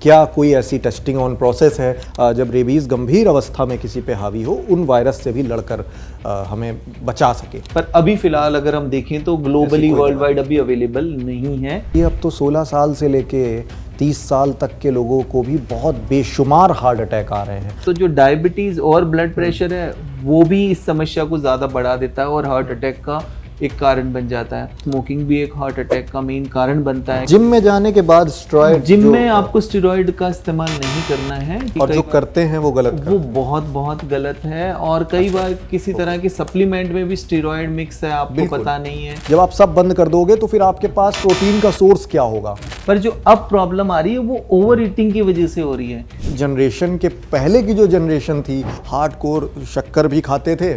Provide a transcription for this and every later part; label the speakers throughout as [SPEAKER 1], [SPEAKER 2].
[SPEAKER 1] क्या कोई ऐसी टेस्टिंग ऑन प्रोसेस है जब रेबीज़ गंभीर अवस्था में किसी पे हावी हो, उन वायरस से भी लड़कर हमें बचा सके?
[SPEAKER 2] पर अभी फिलहाल अगर हम देखें तो ग्लोबली वर्ल्ड वाइड अभी अवेलेबल नहीं है।
[SPEAKER 1] ये अब तो 16 साल से लेके 30 साल तक के लोगों को भी बहुत बेशुमार हार्ट अटैक आ रहे हैं।
[SPEAKER 2] तो जो डायबिटीज और ब्लड प्रेशर है वो भी इस समस्या को ज़्यादा बढ़ा देता है और हार्ट अटैक का एक कारण बन जाता है। स्मोकिंग भी एक हार्ट अटैक का मेन कारण बनता है।
[SPEAKER 1] जिम में जाने के बाद स्टेरॉइड,
[SPEAKER 2] जिम में आपको स्टेरॉइड का इस्तेमाल नहीं करना है,
[SPEAKER 1] और जो करते हैं वो गलत
[SPEAKER 2] वो बहुत बहुत गलत है। और कई बार किसी तरह के सप्लीमेंट में भी स्टेरॉइड मिक्स है, आपको पता नहीं है।
[SPEAKER 1] जब आप सब बंद कर दोगे तो फिर आपके पास प्रोटीन का सोर्स क्या होगा?
[SPEAKER 2] पर जो अब प्रॉब्लम आ रही है वो ओवर ईटिंग की वजह से हो रही है।
[SPEAKER 1] जनरेशन के पहले की जो जनरेशन थी, हार्डकोर शक्कर भी खाते थे,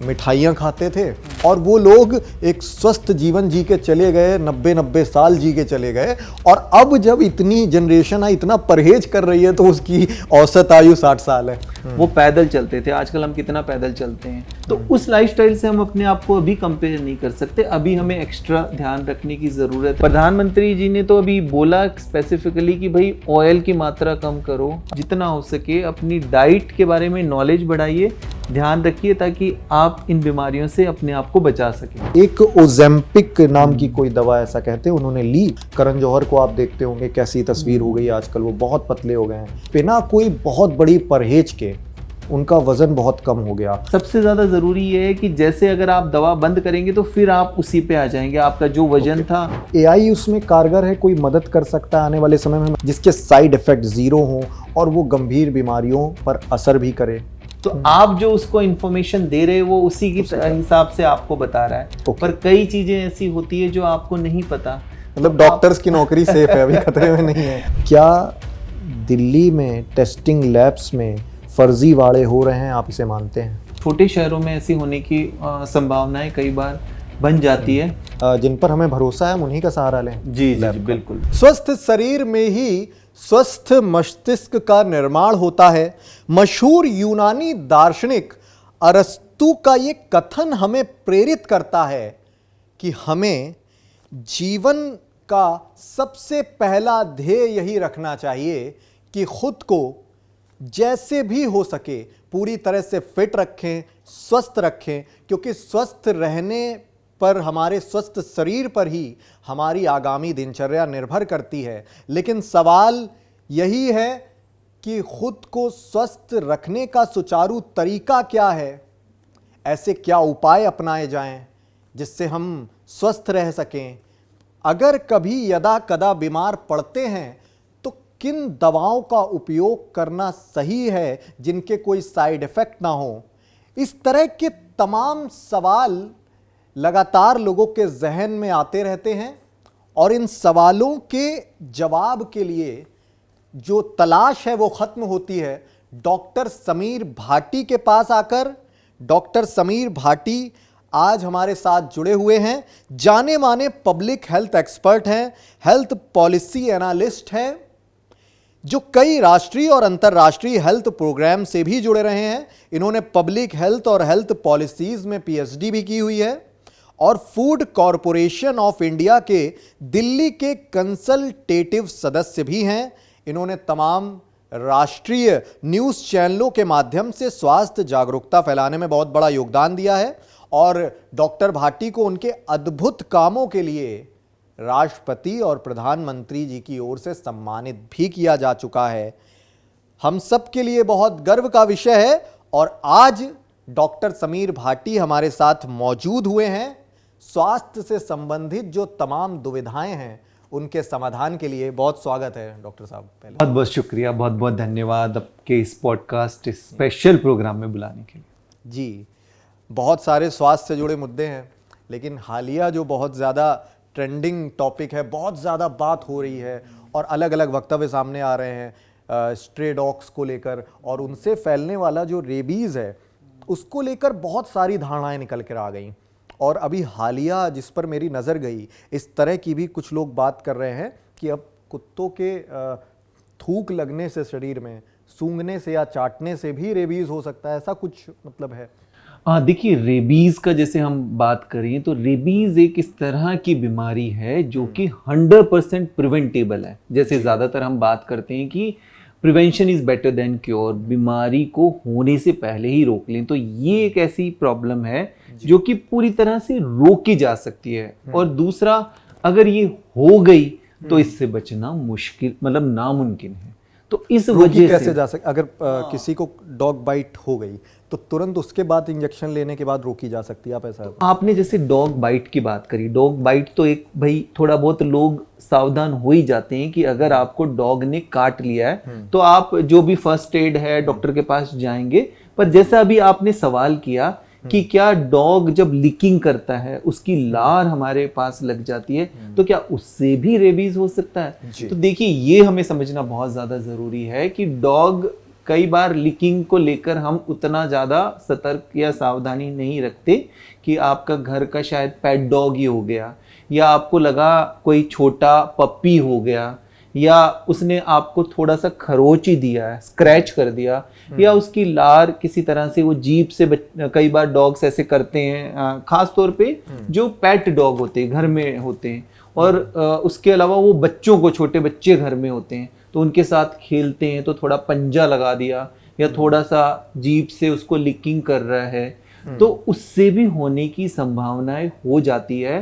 [SPEAKER 1] मिठाइयाँ खाते थे, और वो लोग एक स्वस्थ जीवन जी के चले गए, 90-90 साल जी के चले गए। और अब जब इतनी जनरेशन है, इतना परहेज कर रही है, तो उसकी औसत आयु 60 साल है।
[SPEAKER 2] वो पैदल चलते थे, आजकल हम कितना पैदल चलते हैं। तो उस लाइफस्टाइल से हम अपने आप को अभी कंपेयर नहीं कर सकते। अभी हमें एक्स्ट्रा ध्यान रखने की जरूरत है। प्रधानमंत्री जी ने तो अभी बोला स्पेसिफिकली कि भाई ऑयल की मात्रा कम करो, जितना हो सके अपनी डाइट के बारे में नॉलेज बढ़ाइए, ध्यान रखिए, ताकि आप इन बीमारियों से अपने आप को बचा सकें।
[SPEAKER 1] एक ओजेम्पिक नाम की कोई दवा ऐसा कहते हैं उन्होंने ली। करण जौहर को आप देखते होंगे कैसी तस्वीर हो गई आजकल, वो बहुत पतले हो गए हैं। बिना कोई बहुत बड़ी परहेज के उनका वजन बहुत कम हो गया।
[SPEAKER 2] सबसे ज्यादा जरूरी ये है कि जैसे अगर आप दवा बंद करेंगे तो फिर आप उसी पे आ जाएंगे, आपका जो वजन था।
[SPEAKER 1] एआई उसमें कारगर है, कोई मदद कर सकता है आने वाले समय में, जिसके साइड इफेक्ट जीरो हो और वो गंभीर बीमारियों पर असर भी करे।
[SPEAKER 2] तो आप जो उसको इन्फॉर्मेशन दे रहे हैं वो उसी की हिसाब से आपको बता रहा है। पर कई चीजें ऐसी होती है जो आपको नहीं पता।
[SPEAKER 1] मतलब डॉक्टर्स की नौकरी सेफ है, अभी खतरे में नहीं है। क्या दिल्ली में टेस्टिंग लैब्स में फर्जीवाड़े हो रहे हैं, आप इसे मानते हैं?
[SPEAKER 2] छोटे शहरों में ऐसी होने की संभावनाएं कई बार बन जाती है।
[SPEAKER 1] जिन पर हमें भरोसा है हम उन्हीं का सहारा लें।
[SPEAKER 2] जी जी बिल्कुल।
[SPEAKER 1] स्वस्थ शरीर में ही स्वस्थ मस्तिष्क का निर्माण होता है। मशहूर यूनानी दार्शनिक अरस्तु का ये कथन हमें प्रेरित करता है कि हमें जीवन का सबसे पहला ध्येय यही रखना चाहिए कि खुद को जैसे भी हो सके पूरी तरह से फिट रखें, स्वस्थ रखें, क्योंकि स्वस्थ रहने पर, हमारे स्वस्थ शरीर पर ही हमारी आगामी दिनचर्या निर्भर करती है। लेकिन सवाल यही है कि खुद को स्वस्थ रखने का सुचारू तरीका क्या है? ऐसे क्या उपाय अपनाए जाएं जिससे हम स्वस्थ रह सकें? अगर कभी यदा कदा बीमार पड़ते हैं तो किन दवाओं का उपयोग करना सही है जिनके कोई साइड इफेक्ट ना हो? इस तरह के तमाम सवाल लगातार लोगों के जहन में आते रहते हैं, और इन सवालों के जवाब के लिए जो तलाश है वो खत्म होती है डॉक्टर समीर भाटी के पास आकर। डॉक्टर समीर भाटी आज हमारे साथ जुड़े हुए हैं। जाने माने पब्लिक हेल्थ एक्सपर्ट हैं, हेल्थ पॉलिसी एनालिस्ट हैं, जो कई राष्ट्रीय और अंतर्राष्ट्रीय हेल्थ प्रोग्राम से भी जुड़े रहे हैं। इन्होंने पब्लिक हेल्थ और हेल्थ पॉलिसीज में पीएचडी भी की हुई है, और फूड कॉरपोरेशन ऑफ इंडिया के दिल्ली के कंसल्टेटिव सदस्य भी हैं। इन्होंने तमाम राष्ट्रीय न्यूज़ चैनलों के माध्यम से स्वास्थ्य जागरूकता फैलाने में बहुत बड़ा योगदान दिया है, और डॉक्टर भाटी को उनके अद्भुत कामों के लिए राष्ट्रपति और प्रधानमंत्री जी की ओर से सम्मानित भी किया जा चुका है। हम सब के लिए बहुत गर्व का विषय है, और आज डॉक्टर समीर भाटी हमारे साथ मौजूद हुए हैं। स्वास्थ्य से संबंधित जो तमाम दुविधाएं हैं उनके समाधान के लिए बहुत स्वागत है डॉक्टर साहब। पहले
[SPEAKER 2] बहुत बहुत शुक्रिया, बहुत बहुत धन्यवाद आपके इस पॉडकास्ट, इस स्पेशल प्रोग्राम में बुलाने के लिए।
[SPEAKER 1] जी, बहुत सारे स्वास्थ्य से जुड़े मुद्दे हैं, लेकिन हालिया जो बहुत ज़्यादा ट्रेंडिंग टॉपिक है, बहुत ज़्यादा बात हो रही है और अलग अलग वक्तव्य सामने आ रहे हैं स्ट्रे डॉग्स को लेकर, और उनसे फैलने वाला जो रेबीज़ है उसको लेकर बहुत सारी धारणाएं निकल कर आ गई। और अभी हालिया जिस पर मेरी नज़र गई, इस तरह की भी कुछ लोग बात कर रहे हैं कि अब कुत्तों के थूक लगने से शरीर में, सूंघने से या चाटने से भी रेबीज़ हो सकता है, ऐसा कुछ मतलब है?
[SPEAKER 2] हाँ, देखिए रेबीज का जैसे हम बात करें तो रेबीज एक इस तरह की बीमारी है जो कि 100% प्रिवेंटेबल है। जैसे ज़्यादातर हम बात करते हैं कि prevention is better than cure, बीमारी को होने से पहले ही रोक लें। तो ये एक ऐसी प्रॉब्लम है जो कि पूरी तरह से रोकी जा सकती है। और दूसरा, अगर ये हो गई तो इससे बचना मुश्किल, मतलब नामुमकिन है। तो इस
[SPEAKER 1] रोकी
[SPEAKER 2] वजह
[SPEAKER 1] कैसे
[SPEAKER 2] से
[SPEAKER 1] जा सकती, अगर किसी को डॉग बाइट हो गई तो तुरंत उसके बाद इंजेक्शन लेने के बाद रोकी जा सकती है, आप ऐसा?
[SPEAKER 2] आपने जैसे डॉग बाइट की बात करी, डॉग बाइट तो एक भाई थोड़ा बहुत लोग सावधान हो ही जाते हैं कि अगर आपको डॉग ने काट लिया है तो आप जो भी फर्स्ट एड है डॉक्टर के पास जाएंगे। पर जैसा अभी आपने सवाल किया कि क्या डॉग जब लिकिंग करता है उसकी लार हमारे पास लग जाती है तो क्या उससे भी रेबीज हो सकता है? तो देखिए ये हमें समझना बहुत ज्यादा जरूरी है कि डॉग कई बार लिकिंग को लेकर हम उतना ज़्यादा सतर्क या सावधानी नहीं रखते कि आपका घर का शायद पेट डॉग ही हो गया, या आपको लगा कोई छोटा पप्पी हो गया, या उसने आपको थोड़ा सा खरोच ही दिया है, स्क्रैच कर दिया, या उसकी लार किसी तरह से वो जीभ से कई बार डॉग्स ऐसे करते हैं, खास तौर पे जो पेट डॉग होते हैं घर में होते हैं, और उसके अलावा वो बच्चों को, छोटे बच्चे घर में होते हैं तो उनके साथ खेलते हैं तो थोड़ा पंजा लगा दिया या थोड़ा सा जीभ से उसको लिकिंग कर रहा है, तो उससे भी होने की संभावनाएं हो जाती है।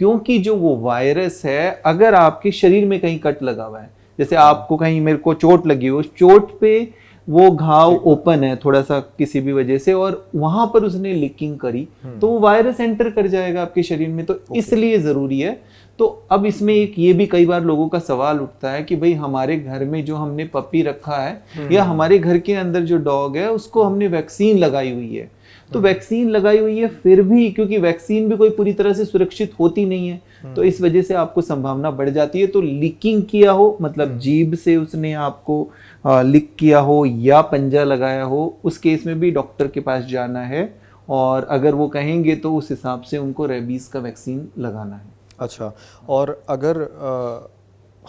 [SPEAKER 2] क्योंकि जो वो वायरस है, अगर आपके शरीर में कहीं कट लगा हुआ है, जैसे आपको कहीं, मेरे को चोट लगी हो, चोट पे वो घाव ओपन है थोड़ा सा किसी भी वजह से और वहां पर उसने लिकिंग करी तो वो वायरस एंटर कर जाएगा आपके शरीर में। तो इसलिए जरूरी है। तो अब इसमें एक ये भी कई बार लोगों का सवाल उठता है कि भाई हमारे घर में जो हमने पपी रखा है या हमारे घर के अंदर जो डॉग है उसको हमने वैक्सीन लगाई हुई है, तो वैक्सीन लगाई हुई है फिर भी, क्योंकि वैक्सीन भी कोई पूरी तरह से सुरक्षित होती नहीं है, तो इस वजह से आपको संभावना बढ़ जाती है। तो लीकिंग किया हो, मतलब जीभ से उसने आपको लिक किया हो या पंजा लगाया हो, उस केस में भी डॉक्टर के पास जाना है और अगर वो कहेंगे तो उस हिसाब से उनको रेबीज का वैक्सीन लगाना है।
[SPEAKER 1] अच्छा, और अगर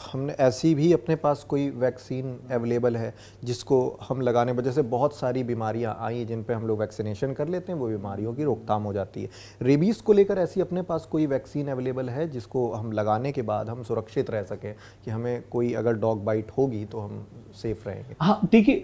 [SPEAKER 1] हमने ऐसी भी अपने पास कोई वैक्सीन अवेलेबल है जिसको हम लगाने वजह से बहुत सारी बीमारियां आई जिन पे हम लोग वैक्सीनेशन कर लेते हैं, वो बीमारियों की रोकथाम हो जाती है, रेबीज़ को लेकर ऐसी अपने पास कोई वैक्सीन अवेलेबल है जिसको हम लगाने के बाद हम सुरक्षित रह सकें कि हमें कोई अगर डॉग बाइट होगी तो हम सेफ रहेंगे?
[SPEAKER 2] हाँ देखिए,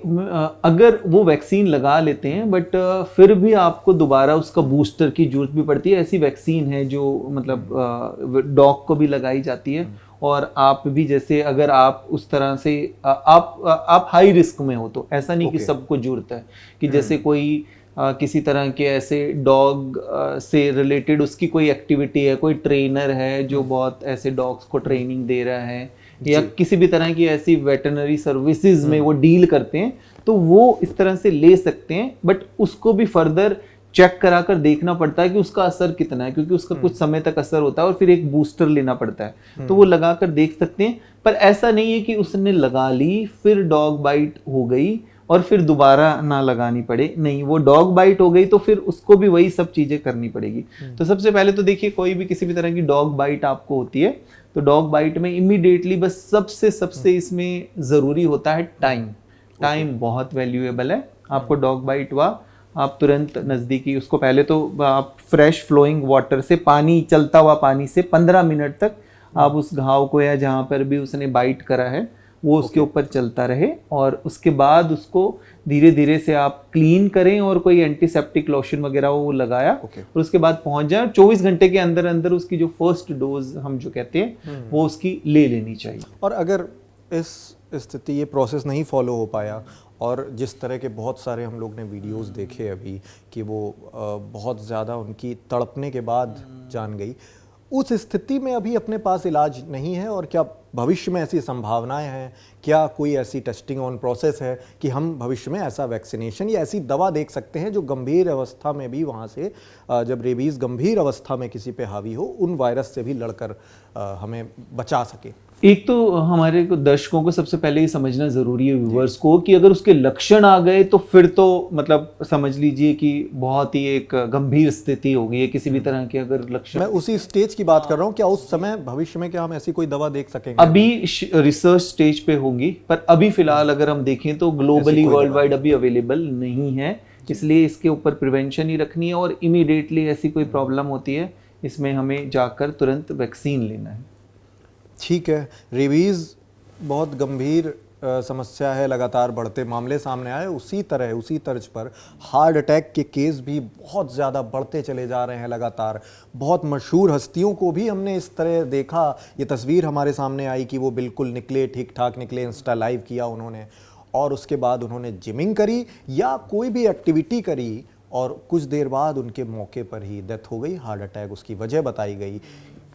[SPEAKER 2] अगर वो वैक्सीन लगा लेते हैं बट फिर भी आपको दोबारा उसका बूस्टर की जरूरत भी पड़ती है। ऐसी वैक्सीन है जो मतलब डॉग को भी लगाई जाती है और आप भी, जैसे अगर आप उस तरह से आप हाई रिस्क में हो तो ऐसा नहीं कि सबको जरूरत है कि जैसे कोई किसी तरह के ऐसे डॉग से रिलेटेड उसकी कोई एक्टिविटी है, कोई ट्रेनर है जो बहुत ऐसे डॉग्स को ट्रेनिंग दे रहा है या किसी भी तरह की ऐसी वेटरनरी सर्विसेज में वो डील करते हैं, तो वो इस तरह से ले सकते हैं। बट उसको भी फर्दर चेक कराकर देखना पड़ता है कि उसका असर कितना है, क्योंकि उसका कुछ समय तक असर होता है और फिर एक बूस्टर लेना पड़ता है, तो वो लगाकर देख सकते हैं। पर ऐसा नहीं है कि उसने लगा ली फिर डॉग बाइट हो गई और फिर दोबारा ना लगानी पड़े, नहीं, वो डॉग बाइट हो गई तो फिर उसको भी वही सब चीजें करनी पड़ेगी। तो सबसे पहले तो देखिए, कोई भी किसी भी तरह की डॉग बाइट आपको होती है तो डॉग बाइट में इमीडिएटली बस सबसे इसमें जरूरी होता है टाइम बहुत वैल्यूएबल है। आपको डॉग बाइट हुआ, आप तुरंत नज़दीकी उसको पहले तो आप फ्रेश फ्लोइंग वाटर से, पानी, चलता हुआ पानी से 15 मिनट तक आप उस घाव को या जहाँ पर भी उसने बाइट करा है वो उसके ऊपर चलता रहे और उसके बाद उसको धीरे धीरे से आप क्लीन करें और कोई एंटीसेप्टिक लोशन वगैरह वो लगाया और उसके बाद पहुंच जाए। 24 घंटे के अंदर अंदर उसकी जो फर्स्ट डोज हम जो कहते हैं वो उसकी ले लेनी चाहिए।
[SPEAKER 1] और अगर इस स्थिति, ये प्रोसेस नहीं फॉलो हो पाया और जिस तरह के बहुत सारे हम लोग ने वीडियोस देखे अभी कि वो बहुत ज़्यादा उनकी तड़पने के बाद जान गई, उस स्थिति में अभी अपने पास इलाज नहीं है और क्या भविष्य में ऐसी संभावनाएं हैं, क्या कोई ऐसी टेस्टिंग ऑन प्रोसेस है कि हम भविष्य में ऐसा वैक्सीनेशन या ऐसी दवा देख सकते हैं जो गंभीर अवस्था में भी वहाँ से, जब रेबीज़ गंभीर अवस्था में किसी पे हावी हो, उन वायरस से भी लड़कर हमें बचा सके?
[SPEAKER 2] एक तो हमारे को दर्शकों को सबसे पहले ये समझना जरूरी है, व्यूअर्स को, कि अगर उसके लक्षण आ गए तो फिर तो मतलब समझ लीजिए कि बहुत ही एक गंभीर स्थिति हो गई है किसी भी तरह के अगर लक्षण।
[SPEAKER 1] मैं उसी स्टेज की बात कर रहा हूँ, क्या उस समय भविष्य में क्या हम ऐसी कोई दवा देख सकेंगे?
[SPEAKER 2] अभी रिसर्च स्टेज पे होगी, पर अभी फिलहाल अगर हम देखें तो ग्लोबली वर्ल्ड वाइड अभी अवेलेबल नहीं है इसलिए इसके ऊपर प्रिवेंशन ही रखनी है और इमीडिएटली ऐसी कोई प्रॉब्लम होती है इसमें हमें जाकर तुरंत वैक्सीन लेना है।
[SPEAKER 1] ठीक है, रेबीज़ बहुत गंभीर समस्या है, लगातार बढ़ते मामले सामने आए। उसी तरह उसी तर्ज पर हार्ट अटैक के केस भी बहुत ज़्यादा बढ़ते चले जा रहे हैं लगातार। बहुत मशहूर हस्तियों को भी हमने इस तरह देखा, ये तस्वीर हमारे सामने आई कि वो बिल्कुल निकले, ठीक ठाक निकले, इंस्टा लाइव किया उन्होंने और उसके बाद उन्होंने जिमिंग करी या कोई भी एक्टिविटी करी और कुछ देर बाद उनके मौके पर ही डेथ हो गई, हार्ट अटैक उसकी वजह बताई गई।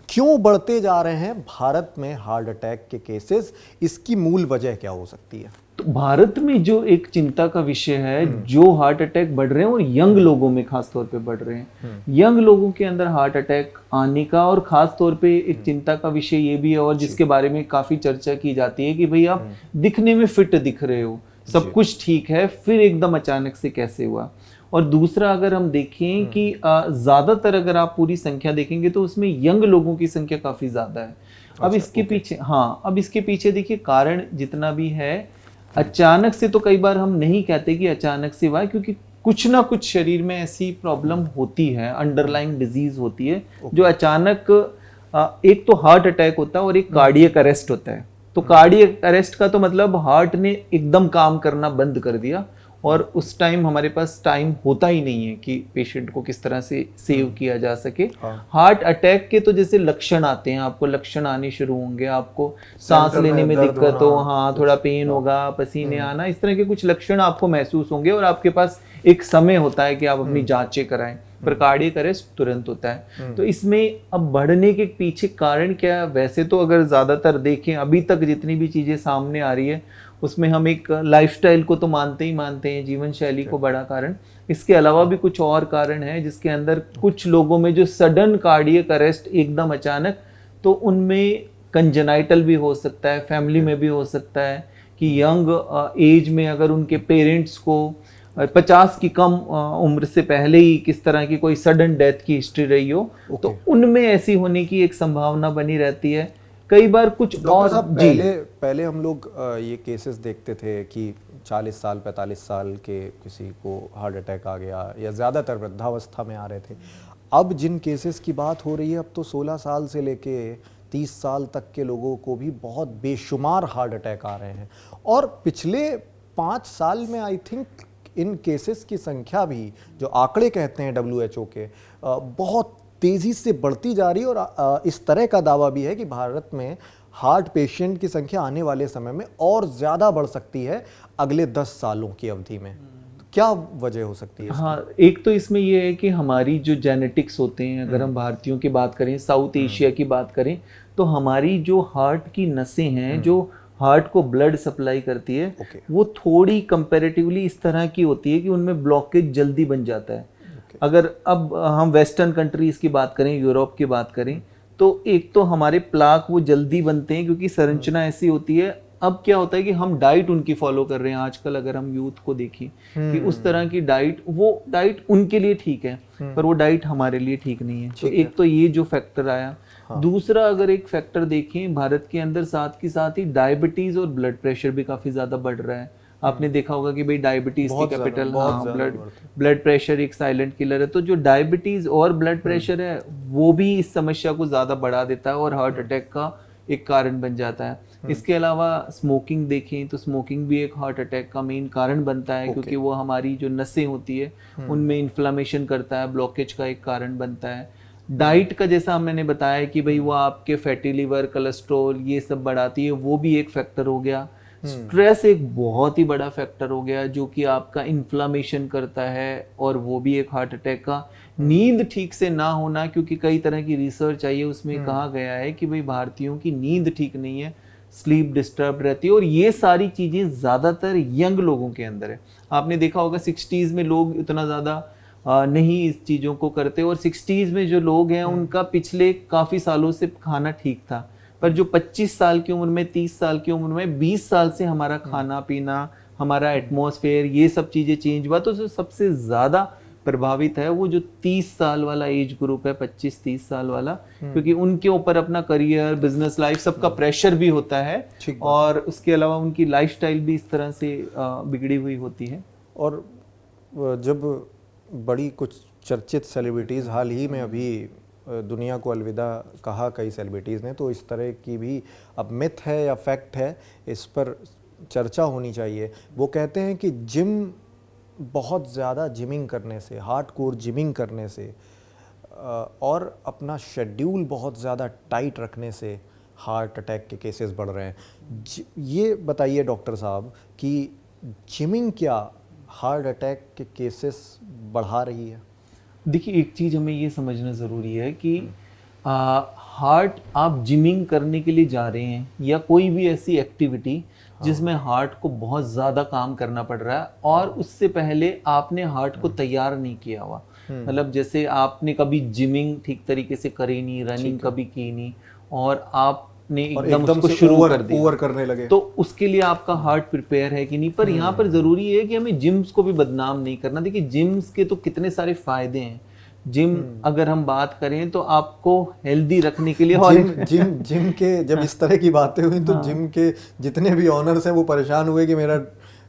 [SPEAKER 1] क्यों बढ़ते जा रहे हैं भारत में हार्ट अटैक के केसेस, इसकी मूल वजह क्या हो सकती है?
[SPEAKER 2] तो भारत में जो एक चिंता का विषय है, जो हार्ट अटैक बढ़ रहे हैं और यंग लोगों में खास तौर पे बढ़ रहे हैं, यंग लोगों के अंदर हार्ट अटैक आने का और खास तौर पे एक चिंता का विषय ये भी है और जिसके बारे में काफी चर्चा की जाती है कि भाई आप दिखने में फिट दिख रहे हो, सब कुछ ठीक है, फिर एकदम अचानक से कैसे हुआ। और दूसरा अगर हम देखें कि ज्यादातर अगर आप पूरी संख्या देखेंगे तो उसमें यंग लोगों की संख्या काफी ज्यादा है। अब इसके पीछे अब इसके पीछे देखिए कारण जितना भी है, अचानक से तो कई बार हम नहीं कहते कि अचानक से हुआ, क्योंकि कुछ ना कुछ शरीर में ऐसी प्रॉब्लम होती है, अंडरलाइंग डिजीज होती है जो अचानक एक तो हार्ट अटैक होता है और एक कार्डियक अरेस्ट होता है। तो कार्डियक अरेस्ट का तो मतलब हार्ट ने एकदम काम करना बंद कर दिया और उस टाइम हमारे पास टाइम होता ही नहीं है कि पेशेंट को किस तरह से सेव किया जा सके। हार्ट अटैक के तो जैसे लक्षण आते हैं, आपको लक्षण आने शुरू होंगे, आपको सांस लेने में दिक्कत हो, हाँ थोड़ा पेन होगा, पसीने आना, इस तरह के कुछ लक्षण आपको महसूस होंगे और आपके पास एक समय होता है कि आप अपनी जांचें कराएं। पर कार्डियक अरेस्ट तुरंत होता है। तो इसमें अब बढ़ने के पीछे कारण क्या है? वैसे तो अगर ज्यादातर देखें अभी तक जितनी भी चीजें सामने आ रही है उसमें हम एक लाइफस्टाइल को तो मानते ही मानते हैं, जीवन शैली को बड़ा कारण। इसके अलावा भी कुछ और कारण है जिसके अंदर कुछ लोगों में जो सडन कार्डियक अरेस्ट एकदम अचानक, तो उनमें कंजेनाइटल भी हो सकता है, फैमिली में भी हो सकता है कि यंग एज में अगर उनके पेरेंट्स को 50 की कम उम्र से पहले ही किस तरह की कोई सडन डेथ की हिस्ट्री रही हो, तो उनमें ऐसी होने की एक संभावना बनी रहती है। कई बार कुछ और
[SPEAKER 1] पहले हम लोग ये केसेस देखते थे कि 40 साल 45 साल के किसी को हार्ट अटैक आ गया या ज़्यादातर वृद्धावस्था में आ रहे थे। अब जिन केसेस की बात हो रही है, अब तो 16 साल से लेके 30 साल तक के लोगों को भी बहुत बेशुमार हार्ट अटैक आ रहे हैं और पिछले 5 साल में आई थिंक इन केसेस की संख्या भी, जो आंकड़े कहते हैं WHO के, बहुत तेज़ी से बढ़ती जा रही है और इस तरह का दावा भी है कि भारत में हार्ट पेशेंट की संख्या आने वाले समय में और ज़्यादा बढ़ सकती है अगले 10 सालों की अवधि में। तो क्या वजह हो सकती है?
[SPEAKER 2] हाँ, एक तो इसमें यह है कि हमारी जो जेनेटिक्स होते हैं, अगर हम भारतीयों की बात करें, साउथ एशिया की बात करें, तो हमारी जो हार्ट की नसें हैं जो हार्ट को ब्लड सप्लाई करती है, वो थोड़ी कंपैरेटिवली इस तरह की होती है कि उनमें ब्लॉकेज जल्दी बन जाता है। अगर अब हम वेस्टर्न कंट्रीज की बात करें, यूरोप की बात करें, तो एक तो हमारे प्लाक वो जल्दी बनते हैं क्योंकि संरचना ऐसी होती है। अब क्या होता है कि हम डाइट उनकी फॉलो कर रहे हैं आजकल, अगर हम यूथ को देखें कि उस तरह की डाइट, वो डाइट उनके लिए ठीक है पर वो डाइट हमारे लिए ठीक नहीं है। तो एक तो ये जो फैक्टर आया। दूसरा अगर एक फैक्टर देखें भारत के अंदर, साथ के साथ ही डायबिटीज और ब्लड प्रेशर भी काफी ज्यादा बढ़ रहा है। आपने देखा होगा कि भाई डायबिटीज की कैपिटल, ब्लड प्रेशर एक साइलेंट किलर है। तो जो डायबिटीज और ब्लड प्रेशर है वो भी इस समस्या को ज्यादा बढ़ा देता है और हार्ट अटैक का एक कारण बन जाता है। इसके अलावा स्मोकिंग देखें तो स्मोकिंग भी एक हार्ट अटैक का मेन कारण बनता है, क्योंकि वो हमारी जो नसें होती है उनमें इन्फ्लामेशन करता है, ब्लॉकेज का एक कारण बनता है। डाइट का जैसा मैंने बताया कि भाई वो आपके फैटी लिवर, कोलेस्ट्रॉल ये सब बढ़ाती है, वो भी एक फैक्टर हो गया। स्ट्रेस एक बहुत ही बड़ा फैक्टर हो गया जो कि आपका इन्फ्लामेशन करता है और वो भी एक हार्ट अटैक का। नींद ठीक से ना होना, क्योंकि कई तरह की रिसर्च आई है, उसमें कहा गया है कि भाई भारतीयों की नींद ठीक नहीं है, स्लीप डिस्टर्ब रहती है और ये सारी चीजें ज्यादातर यंग लोगों के अंदर है। आपने देखा होगा 60s में लोग इतना ज्यादा नहीं इस चीजों को करते और 60s में जो लोग हैं उनका पिछले काफी सालों से खाना ठीक था, पर जो 25 साल की उम्र में, 30 साल की उम्र में, 20 साल से हमारा खाना पीना, हमारा एटमॉस्फेयर, ये सब चीजें चेंज हुआ। तो जो सबसे ज्यादा प्रभावित है वो जो 30 साल वाला एज ग्रुप है, 25-30 साल वाला, क्योंकि उनके ऊपर अपना करियर, बिजनेस लाइफ, सबका प्रेशर भी होता है और उसके अलावा उनकी लाइफस्टाइल भी इस तरह से बिगड़ी हुई होती है।
[SPEAKER 1] और जब बड़ी कुछ चर्चित सेलिब्रिटीज़ हाल ही में अभी दुनिया को अलविदा कहा कई सेलिब्रिटीज़ ने, तो इस तरह की भी अब मिथ है या फैक्ट है, इस पर चर्चा होनी चाहिए। वो कहते हैं कि जिम बहुत ज़्यादा जिमिंग करने से, हार्डकोर जिमिंग करने से और अपना शेड्यूल बहुत ज़्यादा टाइट रखने से हार्ट अटैक के केसेस बढ़ रहे हैं। ये बताइए डॉक्टर साहब कि जिमिंग क्या हार्ट अटैक के केसेस बढ़ा रही है?
[SPEAKER 2] देखिए, एक चीज़ हमें ये समझना ज़रूरी है कि हार्ट, आप जिमिंग करने के लिए जा रहे हैं या कोई भी ऐसी एक्टिविटी जिसमें हार्ट को बहुत ज़्यादा काम करना पड़ रहा है और उससे पहले आपने हार्ट को तैयार नहीं किया हुआ, मतलब जैसे आपने कभी जिमिंग ठीक तरीके से करी नहीं, रनिंग कभी की नहीं और आपने एकदम उसको शुरू कर दिया,
[SPEAKER 1] ओवर करने लगे,
[SPEAKER 2] तो उसके लिए आपका हार्ट प्रिपेयर है कि नहीं। पर यहाँ पर ज़रूरी है कि हमें जिम्स को भी बदनाम नहीं करना। देखिए, जिम्स के तो कितने सारे फायदे हैं। जिम अगर हम बात करें तो आपको हेल्दी रखने के लिए
[SPEAKER 1] जिम के जब इस तरह की बातें हुई तो जिम के जितने भी ऑनर्स हैं वो परेशान हुए कि मेरा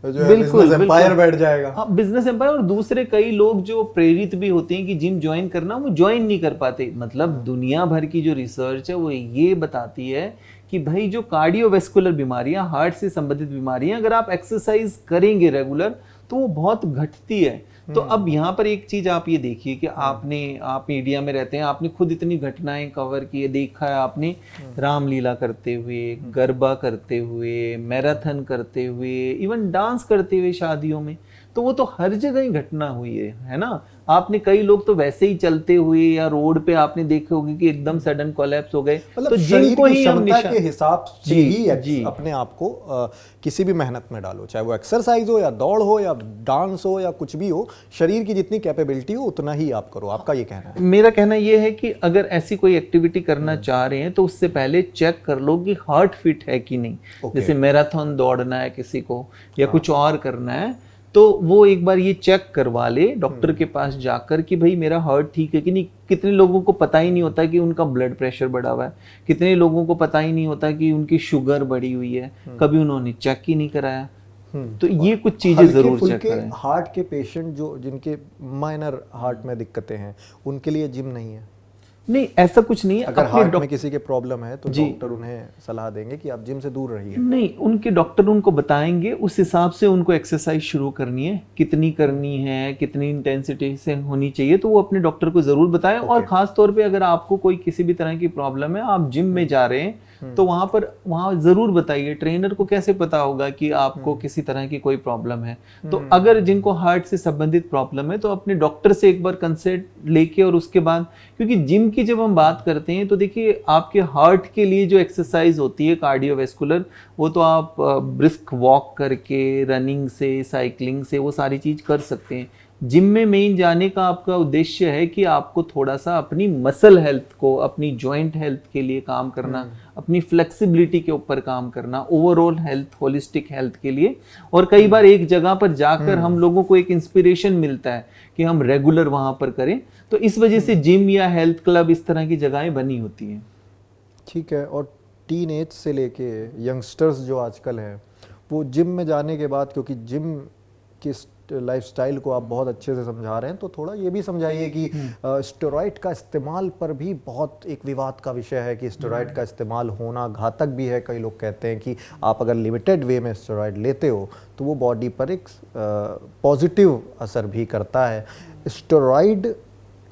[SPEAKER 1] जो है बिजनेस एम्पायर बैठ जाएगा।
[SPEAKER 2] हाँ, बिजनेस एम्पायर। और दूसरे कई लोग जो प्रेरित भी होते हैं कि जिम ज्वाइन करना, वो ज्वाइन नहीं कर पाते। मतलब दुनिया भर की जो रिसर्च है वो ये बताती है कि भाई जो कार्डियोवैस्कुलर बीमारियां, हार्ट से संबंधित बीमारियां, अगर आप एक्सरसाइज करेंगे रेगुलर तो वो बहुत घटती है। तो अब यहाँ पर एक चीज आप ये देखिए कि आप मीडिया में रहते हैं, आपने खुद इतनी घटनाएं कवर की है, देखा है आपने, रामलीला करते हुए, गरबा करते हुए, मैराथन करते हुए, इवन डांस करते हुए शादियों में, तो वो तो हर जगह ही घटना हुई है ना। आपने कई लोग तो वैसे ही चलते हुए या रोड पे आपने देखे होंगे कि एकदम सडन कोलैप्स हो गए।
[SPEAKER 1] मतलब
[SPEAKER 2] तो जिनको ही हम
[SPEAKER 1] क्षमता के हिसाब से ही अपने आप को किसी भी मेहनत में डालो, चाहे वो एक्सरसाइज हो या दौड़ हो या डांस हो या कुछ भी हो, शरीर की जितनी कैपेबिलिटी हो उतना ही आप करो। आपका ये कहना है?
[SPEAKER 2] मेरा कहना ये है कि अगर ऐसी कोई एक्टिविटी करना चाह रहे हैं तो उससे पहले चेक कर लो कि हार्ट फिट है कि नहीं। जैसे मैराथन दौड़ना है किसी को या कुछ और करना है, तो वो एक बार ये चेक करवा ले डॉक्टर के पास जाकर कि भाई मेरा हार्ट ठीक है कि नहीं। कितने लोगों को पता ही नहीं होता कि उनका ब्लड प्रेशर बढ़ा हुआ है, कितने लोगों को पता ही नहीं होता कि उनकी शुगर बढ़ी हुई है, कभी उन्होंने चेक ही नहीं कराया। तो ये कुछ चीजें जरूर चेक करें।
[SPEAKER 1] हार्ट के पेशेंट जो जिनके माइनर हार्ट में दिक्कतें हैं उनके लिए जिम नहीं है?
[SPEAKER 2] नहीं, ऐसा कुछ नहीं है।
[SPEAKER 1] अगर हार्ट में किसी के प्रॉब्लम है तो डॉक्टर उन्हें सलाह देंगे कि आप जिम से दूर रहिए।
[SPEAKER 2] नहीं, उनके डॉक्टर उनको बताएंगे, उस हिसाब से उनको एक्सरसाइज शुरू करनी है, कितनी करनी है, कितनी इंटेंसिटी से होनी चाहिए, तो वो अपने डॉक्टर को जरूर बताएं। और खास तौर पे अगर आपको कोई किसी भी तरह की प्रॉब्लम है, आप जिम में जा रहे हैं, तो वहां जरूर बताइए। ट्रेनर को कैसे पता होगा कि आपको किसी तरह की कोई प्रॉब्लम है? तो अगर जिनको हार्ट से संबंधित प्रॉब्लम है तो अपने डॉक्टर से एक बार कंसल्ट लेके और उसके बाद, क्योंकि जिम की जब हम बात करते हैं तो देखिए आपके हार्ट के लिए जो एक्सरसाइज होती है कार्डियोवैस्कुलर, वो तो आप ब्रिस्क वॉक करके, रनिंग से, साइकिलिंग से वो सारी चीज कर सकते हैं। जिम में मेन जाने का आपका उद्देश्य है कि आपको थोड़ा सा अपनी मसल हेल्थ को, अपनी जॉइंट हेल्थ के लिए काम करना, अपनी फ्लेक्सिबिलिटी के ऊपर काम करना, ओवरऑल हेल्थ, होलिस्टिक हेल्थ के लिए। और कई बार एक जगह पर जाकर हम लोगों को एक इंस्पिरेशन मिलता है कि हम रेगुलर वहां पर करें, तो इस वजह से जिम या हेल्थ क्लब इस तरह की जगहें बनी होती हैं।
[SPEAKER 1] ठीक है। और टीन एज से लेके यंगस्टर्स जो आजकल हैं, वो जिम में जाने के बाद, क्योंकि जिम की लाइफस्टाइल को आप बहुत अच्छे से समझा रहे हैं, तो थोड़ा ये भी समझाइए कि स्टेरॉइड का इस्तेमाल पर भी बहुत एक विवाद का विषय है कि स्टेरॉइड का इस्तेमाल होना घातक भी है। कई लोग कहते हैं कि आप अगर लिमिटेड वे में स्टेरॉइड लेते हो तो वो बॉडी पर एक पॉजिटिव असर भी करता है। स्टेरॉइड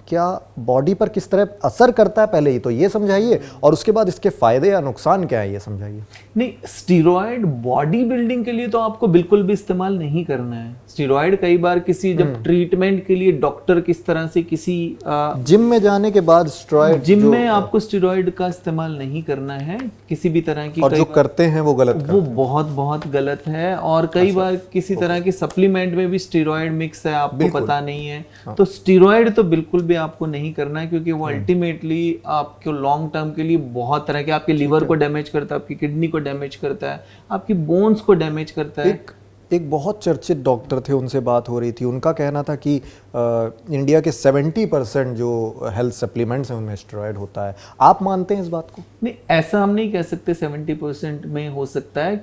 [SPEAKER 1] क्या बॉडी पर किस तरह असर करता है, पहले ही तो ये समझाइए, और उसके बाद इसके फायदे या नुकसान क्या है ये समझाइए।
[SPEAKER 2] नहीं, स्टीरॉयड बॉडी बिल्डिंग के लिए तो आपको बिल्कुल भी इस्तेमाल नहीं करना है। स्टीरॉयड कई बार किसी जब ट्रीटमेंट के लिए डॉक्टर किस तरह से किसी
[SPEAKER 1] जिम में जाने के बाद स्टेरॉइड,
[SPEAKER 2] जिम में आपको स्टीरॉयड का इस्तेमाल नहीं करना है किसी भी तरह की।
[SPEAKER 1] और जो करते हैं वो गलत,
[SPEAKER 2] वो बहुत गलत है। और कई बार किसी तरह के सप्लीमेंट में भी स्टीरॉयड मिक्स है, आपको पता नहीं है। तो स्टीरॉयड तो बिल्कुल भी आपको नहीं करना है, क्योंकि वो अल्टीमेटली आपको लॉन्ग टर्म के लिए बहुत तरह के, आपके लीवर को डैमेज करता है, आपकी किडनी को डैमेज करता है, आपकी बोन्स को डैमेज करता है।
[SPEAKER 1] एक बहुत चर्चित डॉक्टर थे, उनसे बात हो रही थी, उनका कहना था कि इंडिया के 70% जो हेल्थ सप्लीमेंट्स हैं उनमें स्टेरॉयड होता है। आप मानते हैं इस बात को?
[SPEAKER 2] नहीं, ऐसा हम नहीं कह सकते 70% में हो सकता है,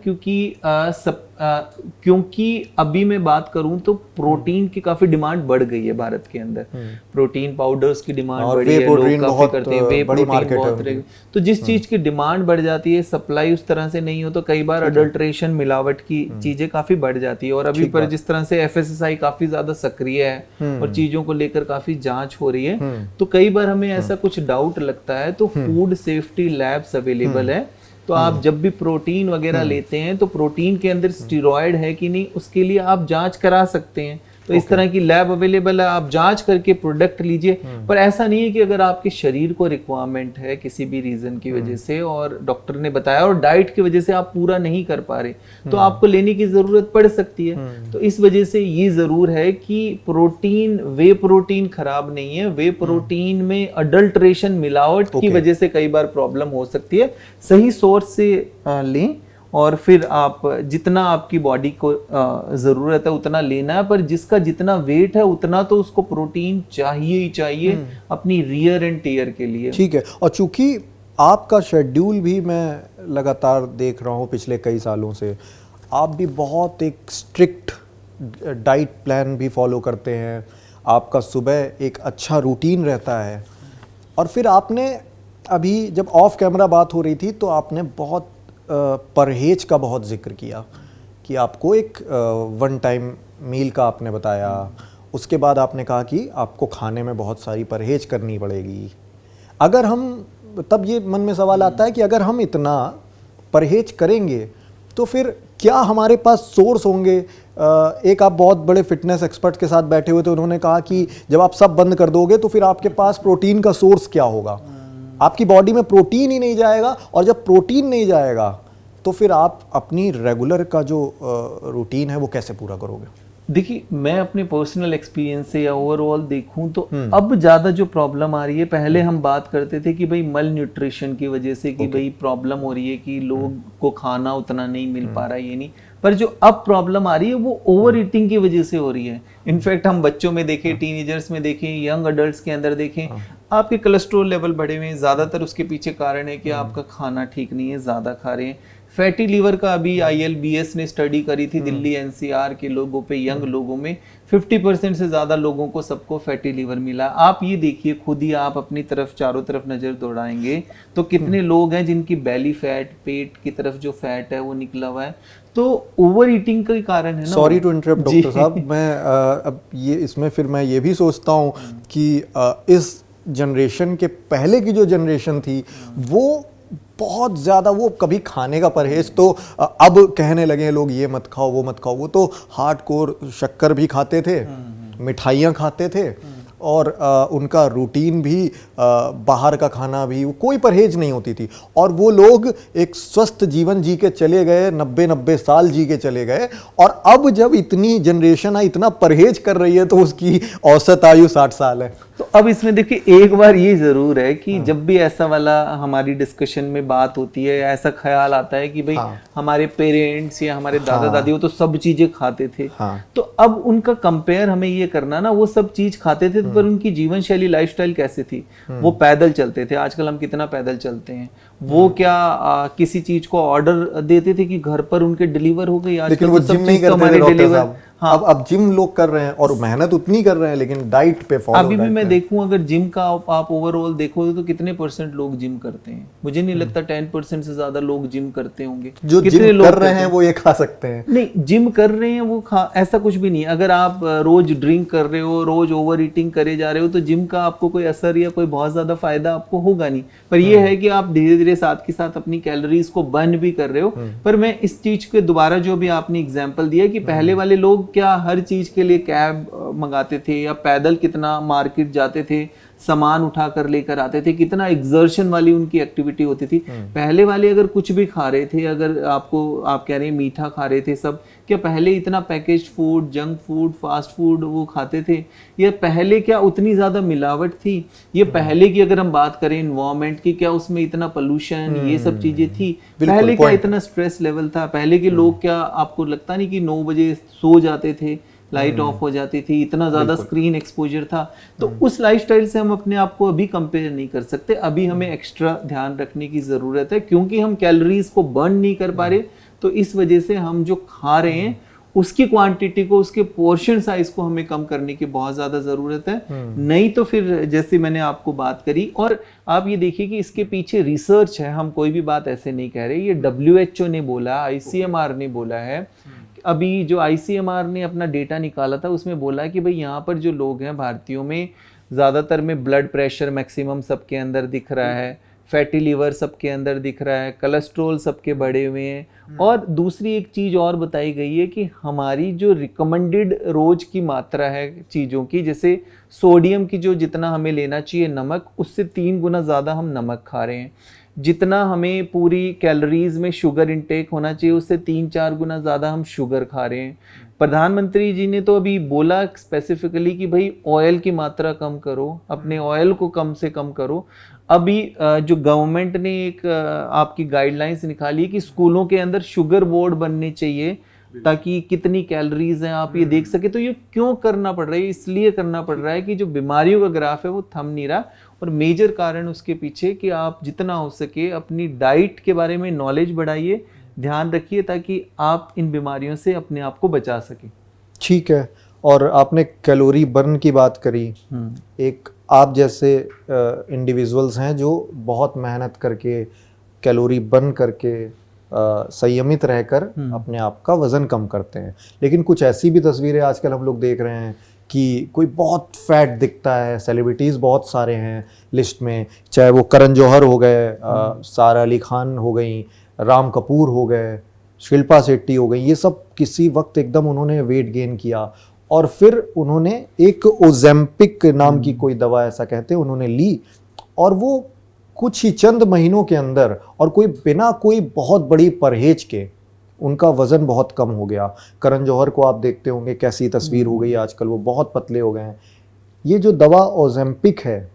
[SPEAKER 2] क्योंकि अभी मैं बात करूं तो प्रोटीन की काफी डिमांड बढ़ गई है भारत के अंदर। प्रोटीन पाउडर्स की डिमांड बढ़ी है, लोग काफी करते हैं, वे प्रोटीन बहुत रहे। तो जिस चीज की डिमांड बढ़ जाती है, सप्लाई उस तरह से नहीं हो, तो कई बार अडल्ट्रेशन, मिलावट की चीजें काफी बढ़ जाती है। और अभी पर जिस तरह से FSSAI काफी ज्यादा सक्रिय है और चीजों को लेकर काफी जांच हो रही है, तो कई बार हमें ऐसा कुछ डाउट लगता है, तो फूड सेफ्टी लैब्स अवेलेबल है। तो आप जब भी प्रोटीन वगैरह लेते हैं तो प्रोटीन के अंदर स्टेरॉयड है कि नहीं, उसके लिए आप जांच करा सकते हैं। तो इस तरह की लैब अवेलेबल है, आप जांच करके प्रोडक्ट लीजिए। पर ऐसा नहीं है कि अगर आपके शरीर को रिक्वायरमेंट है किसी भी रीजन की वजह से और डॉक्टर ने बताया और डाइट की वजह से आप पूरा नहीं कर पा रहे, तो आपको लेने की जरूरत पड़ सकती है। तो इस वजह से ये जरूर है कि प्रोटीन, वे प्रोटीन खराब नहीं है, वे प्रोटीन में अडल्ट्रेशन, मिलावट की वजह से कई बार प्रॉब्लम हो सकती है। सही सोर्स से लें और फिर आप जितना आपकी बॉडी को ज़रूरत है उतना लेना है, पर जिसका जितना वेट है उतना तो उसको प्रोटीन चाहिए ही चाहिए अपनी रियर एंड टीयर के लिए।
[SPEAKER 1] ठीक है। और चूंकि आपका शेड्यूल भी मैं लगातार देख रहा हूँ पिछले कई सालों से, आप भी बहुत एक स्ट्रिक्ट डाइट प्लान भी फॉलो करते हैं, आपका सुबह एक अच्छा रूटीन रहता है। और फिर आपने अभी जब ऑफ कैमरा बात हो रही थी तो आपने बहुत परहेज का बहुत जिक्र किया कि आपको एक वन टाइम मील का आपने बताया। उसके बाद आपने कहा कि आपको खाने में बहुत सारी परहेज करनी पड़ेगी। अगर हम, तब ये मन में सवाल आता है कि अगर हम इतना परहेज करेंगे तो फिर क्या हमारे पास सोर्स होंगे? एक आप बहुत बड़े फिटनेस एक्सपर्ट के साथ बैठे हुए थे, उन्होंने कहा कि जब आप सब बंद कर दोगे तो फिर आपके पास प्रोटीन का सोर्स क्या होगा? आपकी बॉडी में प्रोटीन ही नहीं जाएगा, और जब प्रोटीन नहीं जाएगा तो फिर आप अपनी रेगुलर का जो रूटीन है वो कैसे पूरा करोगे?
[SPEAKER 2] देखिए, मैं अपने पर्सनल एक्सपीरियंस से या ओवरऑल देखूं तो अब ज्यादा जो प्रॉब्लम आ रही है, पहले हम बात करते थे कि भाई मल न्यूट्रिशन की वजह से कि भाई प्रॉब्लम हो रही है कि लोग को खाना उतना नहीं मिल पा रहा है, ये नहीं। पर जो अब प्रॉब्लम आ रही है वो ओवर ईटिंग की वजह से हो रही है। इनफैक्ट हम बच्चों में देखें, टीनेजर्स में देखें, यंग अडल्ट्स के अंदर देखें, आपके कोलेस्ट्रॉल लेवल बढ़े हुए हैं। ज्यादातर उसके पीछे कारण है कि आपका खाना ठीक नहीं है, ज्यादा खा रहे हैं। फैटी लीवर का अभी ILBS ने स्टडी करी थी दिल्ली NCR के लोगों पे, यंग लोगों में 50% से ज्यादा लोगों को सबको फैटी लीवर मिला। आप ये देखिए खुद ही, आप अपनी तरफ चारों तरफ नजर दौड़ाएंगे तो कितने लोग हैं जिनकी बेली फैट, पेट की तरफ जो फैट है वो निकला हुआ है। तो ओवर ईटिंग का कारण है ना।
[SPEAKER 1] सॉरी टू इंटरप्ट डॉक्टर साहब, मैं अब ये इसमें फिर मैं ये भी सोचता हूँ कि इस जनरेशन के पहले की जो जनरेशन थी वो बहुत ज़्यादा, वो कभी खाने का परहेज तो अब कहने लगे हैं लोग, ये मत खाओ वो मत खाओ। वो तो हार्डकोर शक्कर भी खाते थे, मिठाइयाँ खाते थे, और उनका रूटीन भी, बाहर का खाना भी, कोई परहेज नहीं होती थी। और वो लोग एक स्वस्थ जीवन जी के चले गए, 90-90 साल जी के चले गए। और अब जब इतनी जनरेशन है, इतना परहेज कर रही है, तो उसकी औसत आयु 60 साल है।
[SPEAKER 2] तो अब इसमें देखिए, एक बार ये जरूर है कि जब भी ऐसा वाला हमारी डिस्कशन में बात होती है, ऐसा ख्याल आता है कि भाई हमारे पेरेंट्स या हमारे दादा दादी वो तो सब चीजें खाते थे, तो अब उनका कंपेयर हमें ये करना ना, वो सब चीज खाते थे पर उनकी जीवन शैली, लाइफस्टाइल कैसे थी? वो पैदल चलते थे। आजकल हम कितना पैदल चलते हैं? वो क्या किसी चीज को ऑर्डर देते थे कि घर पर उनके डिलीवर हो गई?
[SPEAKER 1] लेकिन वो जिम नहीं करते थे डॉक्टर साहब। अब जिम लोग कर रहे हैं और मेहनत उतनी कर रहे हैं, लेकिन डाइट पे फॉलो।
[SPEAKER 2] अभी भी मैं देखूं, अगर जिम का आप ओवरऑल देखोगे तो कितने % लोग जिम करते हैं? मुझे नहीं लगता 10% से ज्यादा लोग जिम करते होंगे।
[SPEAKER 1] जो जिम कर रहे हैं वो ये खा सकते हैं?
[SPEAKER 2] नहीं, जिम कर रहे हैं वो ऐसा कुछ भी नहीं। अगर आप रोज ड्रिंक कर रहे हो, रोज ओवर ईटिंग करे जा रहे हो, तो जिम का आपको कोई असर या कोई बहुत ज्यादा फायदा आपको होगा नहीं। पर यह है कि आप धीरे धीरे साथ के साथ अपनी कैलोरीज को बर्न भी कर रहे हो। पर मैं इस चीज के दोबारा, जो भी आपने एग्जाम्पल दिया कि पहले वाले लोग क्या हर चीज के लिए कैब मंगाते थे या पैदल कितना मार्केट जाते थे, सामान उठा कर लेकर आते थे, कितना एग्जर्शन वाली उनकी एक्टिविटी होती थी। पहले वाले अगर कुछ भी खा रहे थे, अगर आप कह रहे हैं मीठा खा रहे थे सब, क्या पहले इतना packaged food, junk food, fast food वो खाते थे? या पहले क्या उतनी ज्यादा मिलावट थी? ये पहले की अगर हम बात करें एनवायरमेंट की, क्या उसमें इतना पोल्यूशन, ये सब चीजें थी? पहले क्या इतना स्ट्रेस लेवल था? पहले के लोग, क्या आपको लगता नहीं कि 9 बजे सो जाते थे, लाइट ऑफ हो जाती थी, इतना ज्यादा स्क्रीन एक्सपोजर था? तो उस लाइफस्टाइल से हम अपने आप को अभी कंपेयर नहीं कर सकते। अभी हमें एक्स्ट्रा ध्यान रखने की जरूरत है, क्योंकि हम कैलोरीज को बर्न नहीं कर पा रहे, तो इस वजह से हम जो खा रहे हैं उसकी क्वांटिटी को, उसके पोर्शन साइज को हमें कम करने की बहुत ज्यादा जरूरत है। नहीं तो फिर जैसे मैंने आपको बात करी, और आप ये देखिए कि इसके पीछे रिसर्च है, हम कोई भी बात ऐसे नहीं कह रहे, ये WHO ने बोला, ICMR ने बोला है। अभी जो ICMR ने अपना डेटा निकाला था उसमें बोला कि भाई यहाँ पर जो लोग हैं भारतीयों में, ज़्यादातर में ब्लड प्रेशर मैक्सिमम सबके अंदर दिख रहा है, फैटी लीवर सबके अंदर दिख रहा है, कोलेस्ट्रॉल सबके बढ़े हुए हैं, और दूसरी एक चीज़ और बताई गई है कि हमारी जो रिकमेंडेड रोज की मात्रा है चीज़ों की, जैसे सोडियम की जो जितना हमें लेना चाहिए नमक, उससे 3 गुना ज़्यादा हम नमक खा रहे हैं। जितना हमें पूरी कैलोरीज में शुगर इंटेक होना चाहिए, उससे 3-4 गुना ज़्यादा हम शुगर खा रहे हैं। प्रधानमंत्री जी ने तो अभी बोला स्पेसिफिकली कि भाई ऑयल की मात्रा कम करो, अपने ऑयल को कम से कम करो। अभी जो गवर्नमेंट ने एक आपकी गाइडलाइंस निकाली कि स्कूलों के अंदर शुगर बोर्ड बनने चाहिए, ताकि कितनी कैलोरीज हैं आप ये देख सके। तो ये क्यों करना पड़ रहा है? इसलिए करना पड़ रहा है कि जो बीमारियों का ग्राफ है वो थम नहीं रहा, और मेजर कारण उसके पीछे कि आप जितना हो सके अपनी डाइट के बारे में नॉलेज बढ़ाइए, ध्यान रखिए, ताकि आप इन बीमारियों से अपने आप को बचा सके।
[SPEAKER 1] ठीक है। और आपने कैलोरी बर्न की बात करी, एक आप जैसे इंडिविजुअल्स हैं जो बहुत मेहनत करके कैलोरी बर्न करके संयमित रहकर अपने आप का वजन कम करते हैं, लेकिन कुछ ऐसी भी तस्वीरें आजकल हम लोग देख रहे हैं कि कोई बहुत फैट दिखता है, सेलिब्रिटीज़ बहुत सारे हैं लिस्ट में, चाहे वो करण जौहर हो गए, सारा अली खान हो गई, राम कपूर हो गए, शिल्पा शेट्टी हो गई, ये सब किसी वक्त एकदम उन्होंने वेट गेन किया, और फिर उन्होंने एक ओजेम्पिक नाम की कोई दवा ऐसा कहते हैं उन्होंने ली, और वो कुछ ही चंद महीनों के अंदर, और कोई बिना कोई बहुत बड़ी परहेज के, उनका वजन बहुत कम हो गया। करण जौहर को आप देखते होंगे कैसी तस्वीर हो गई आजकल, वो बहुत पतले हो गए हैं। ये जो दवा ओजेम्पिक है,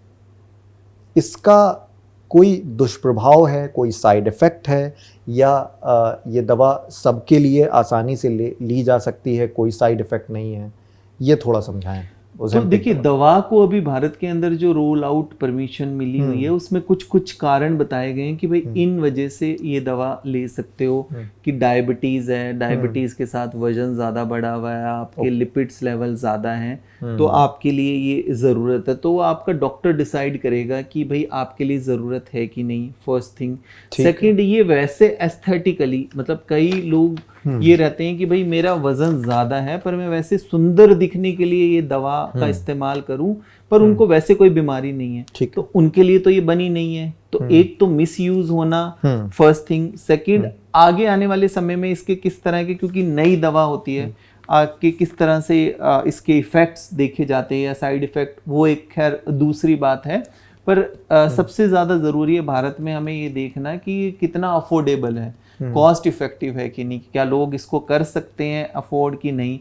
[SPEAKER 1] इसका कोई दुष्प्रभाव है, कोई साइड इफ़ेक्ट है, या ये दवा सबके लिए आसानी से ली जा सकती है, कोई साइड इफ़ेक्ट नहीं है? ये थोड़ा समझाएं।
[SPEAKER 2] तो देखिए, दवा को अभी भारत के अंदर जो रोल आउट परमिशन मिली हुई है, उसमें कुछ कुछ कारण बताए गए हैं कि भाई इन वजह से ये दवा ले सकते हो। कि डायबिटीज है, डायबिटीज के साथ वजन ज्यादा बढ़ा हुआ है, आपके लिपिड्स लेवल ज्यादा हैं, तो आपके लिए ये जरूरत है। तो वो आपका डॉक्टर डिसाइड करेगा कि भाई आपके लिए जरूरत है कि नहीं, फर्स्ट थिंग। सेकंड, ये वैसे एस्थेटिकली, मतलब कई लोग ये रहते हैं कि भाई मेरा वजन ज्यादा है पर मैं वैसे सुंदर दिखने के लिए ये दवा का इस्तेमाल करूं, पर उनको वैसे कोई बीमारी नहीं है, तो उनके लिए तो ये बनी नहीं है। तो एक तो मिस यूज होना फर्स्ट थिंग। सेकंड, आगे आने वाले समय में इसके किस तरह के, क्योंकि नई दवा होती है, कि किस तरह से इसके इफेक्ट्स देखे जाते हैं या साइड इफेक्ट, वो एक खैर दूसरी बात है। पर सबसे ज्यादा जरूरी है भारत में हमें ये देखना कि ये कितना अफोर्डेबल है, कॉस्ट इफेक्टिव है कि नहीं, क्या लोग इसको कर सकते हैं अफोर्ड कि नहीं।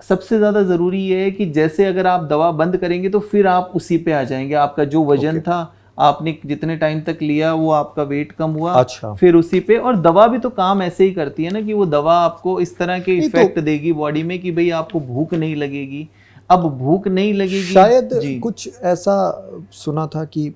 [SPEAKER 2] सबसे ज़्यादा ज़रूरी ये है कि जैसे अगर आप दवा बंद करेंगे तो फिर आप उसी पे आ जाएंगे, आपका जो वजन था, आपने जितने टाइम तक लिया वो आपका वेट कम हुआ, अच्छा। फिर उसी पे। और दवा भी तो काम ऐसे ही करती है ना कि वो दवा आपको इस तरह के इफेक्ट देगी बॉडी में कि भाई आपको भूख नहीं लगेगी। अब भूख नहीं लगेगी,
[SPEAKER 1] शायद कुछ ऐसा सुना था कि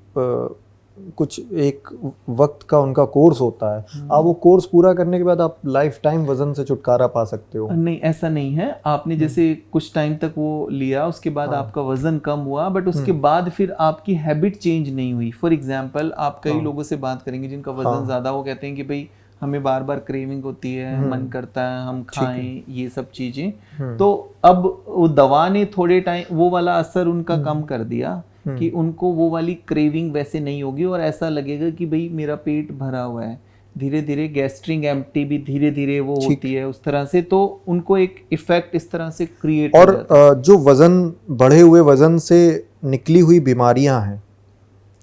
[SPEAKER 1] कुछ एक वक्त का उनका कोर्स होता है, आप वो कोर्स पूरा करने के बाद आप लाइफ टाइम वजन से छुटकारा पा सकते हो।
[SPEAKER 2] नहीं, ऐसा नहीं है। आपने जैसे कुछ टाइम तक वो लिया, उसके बाद आपका वजन कम हुआ, बट उसके बाद फिर आपकी हैबिट चेंज नहीं हुई। फॉर एग्जांपल, आप कई लोगों से बात करेंगे जिनका वजन ज्यादा, वो कहते हैं कि भाई हमें बार बार क्रेविंग होती है, मन करता है हम खाएं ये सब चीजें। तो अब वो दवा ने थोड़े टाइम वो वाला असर उनका कम कर दिया कि उनको वो वाली क्रेविंग वैसे नहीं होगी, और ऐसा लगेगा कि भाई मेरा पेट भरा हुआ है। धीरे धीरे गैस्ट्रिक एम्प्टी भी धीरे धीरे वो होती है उस तरह से, तो उनको एक इफेक्ट इस तरह से क्रिएट
[SPEAKER 1] और जो वजन, बढ़े हुए वजन से निकली हुई बीमारियां हैं,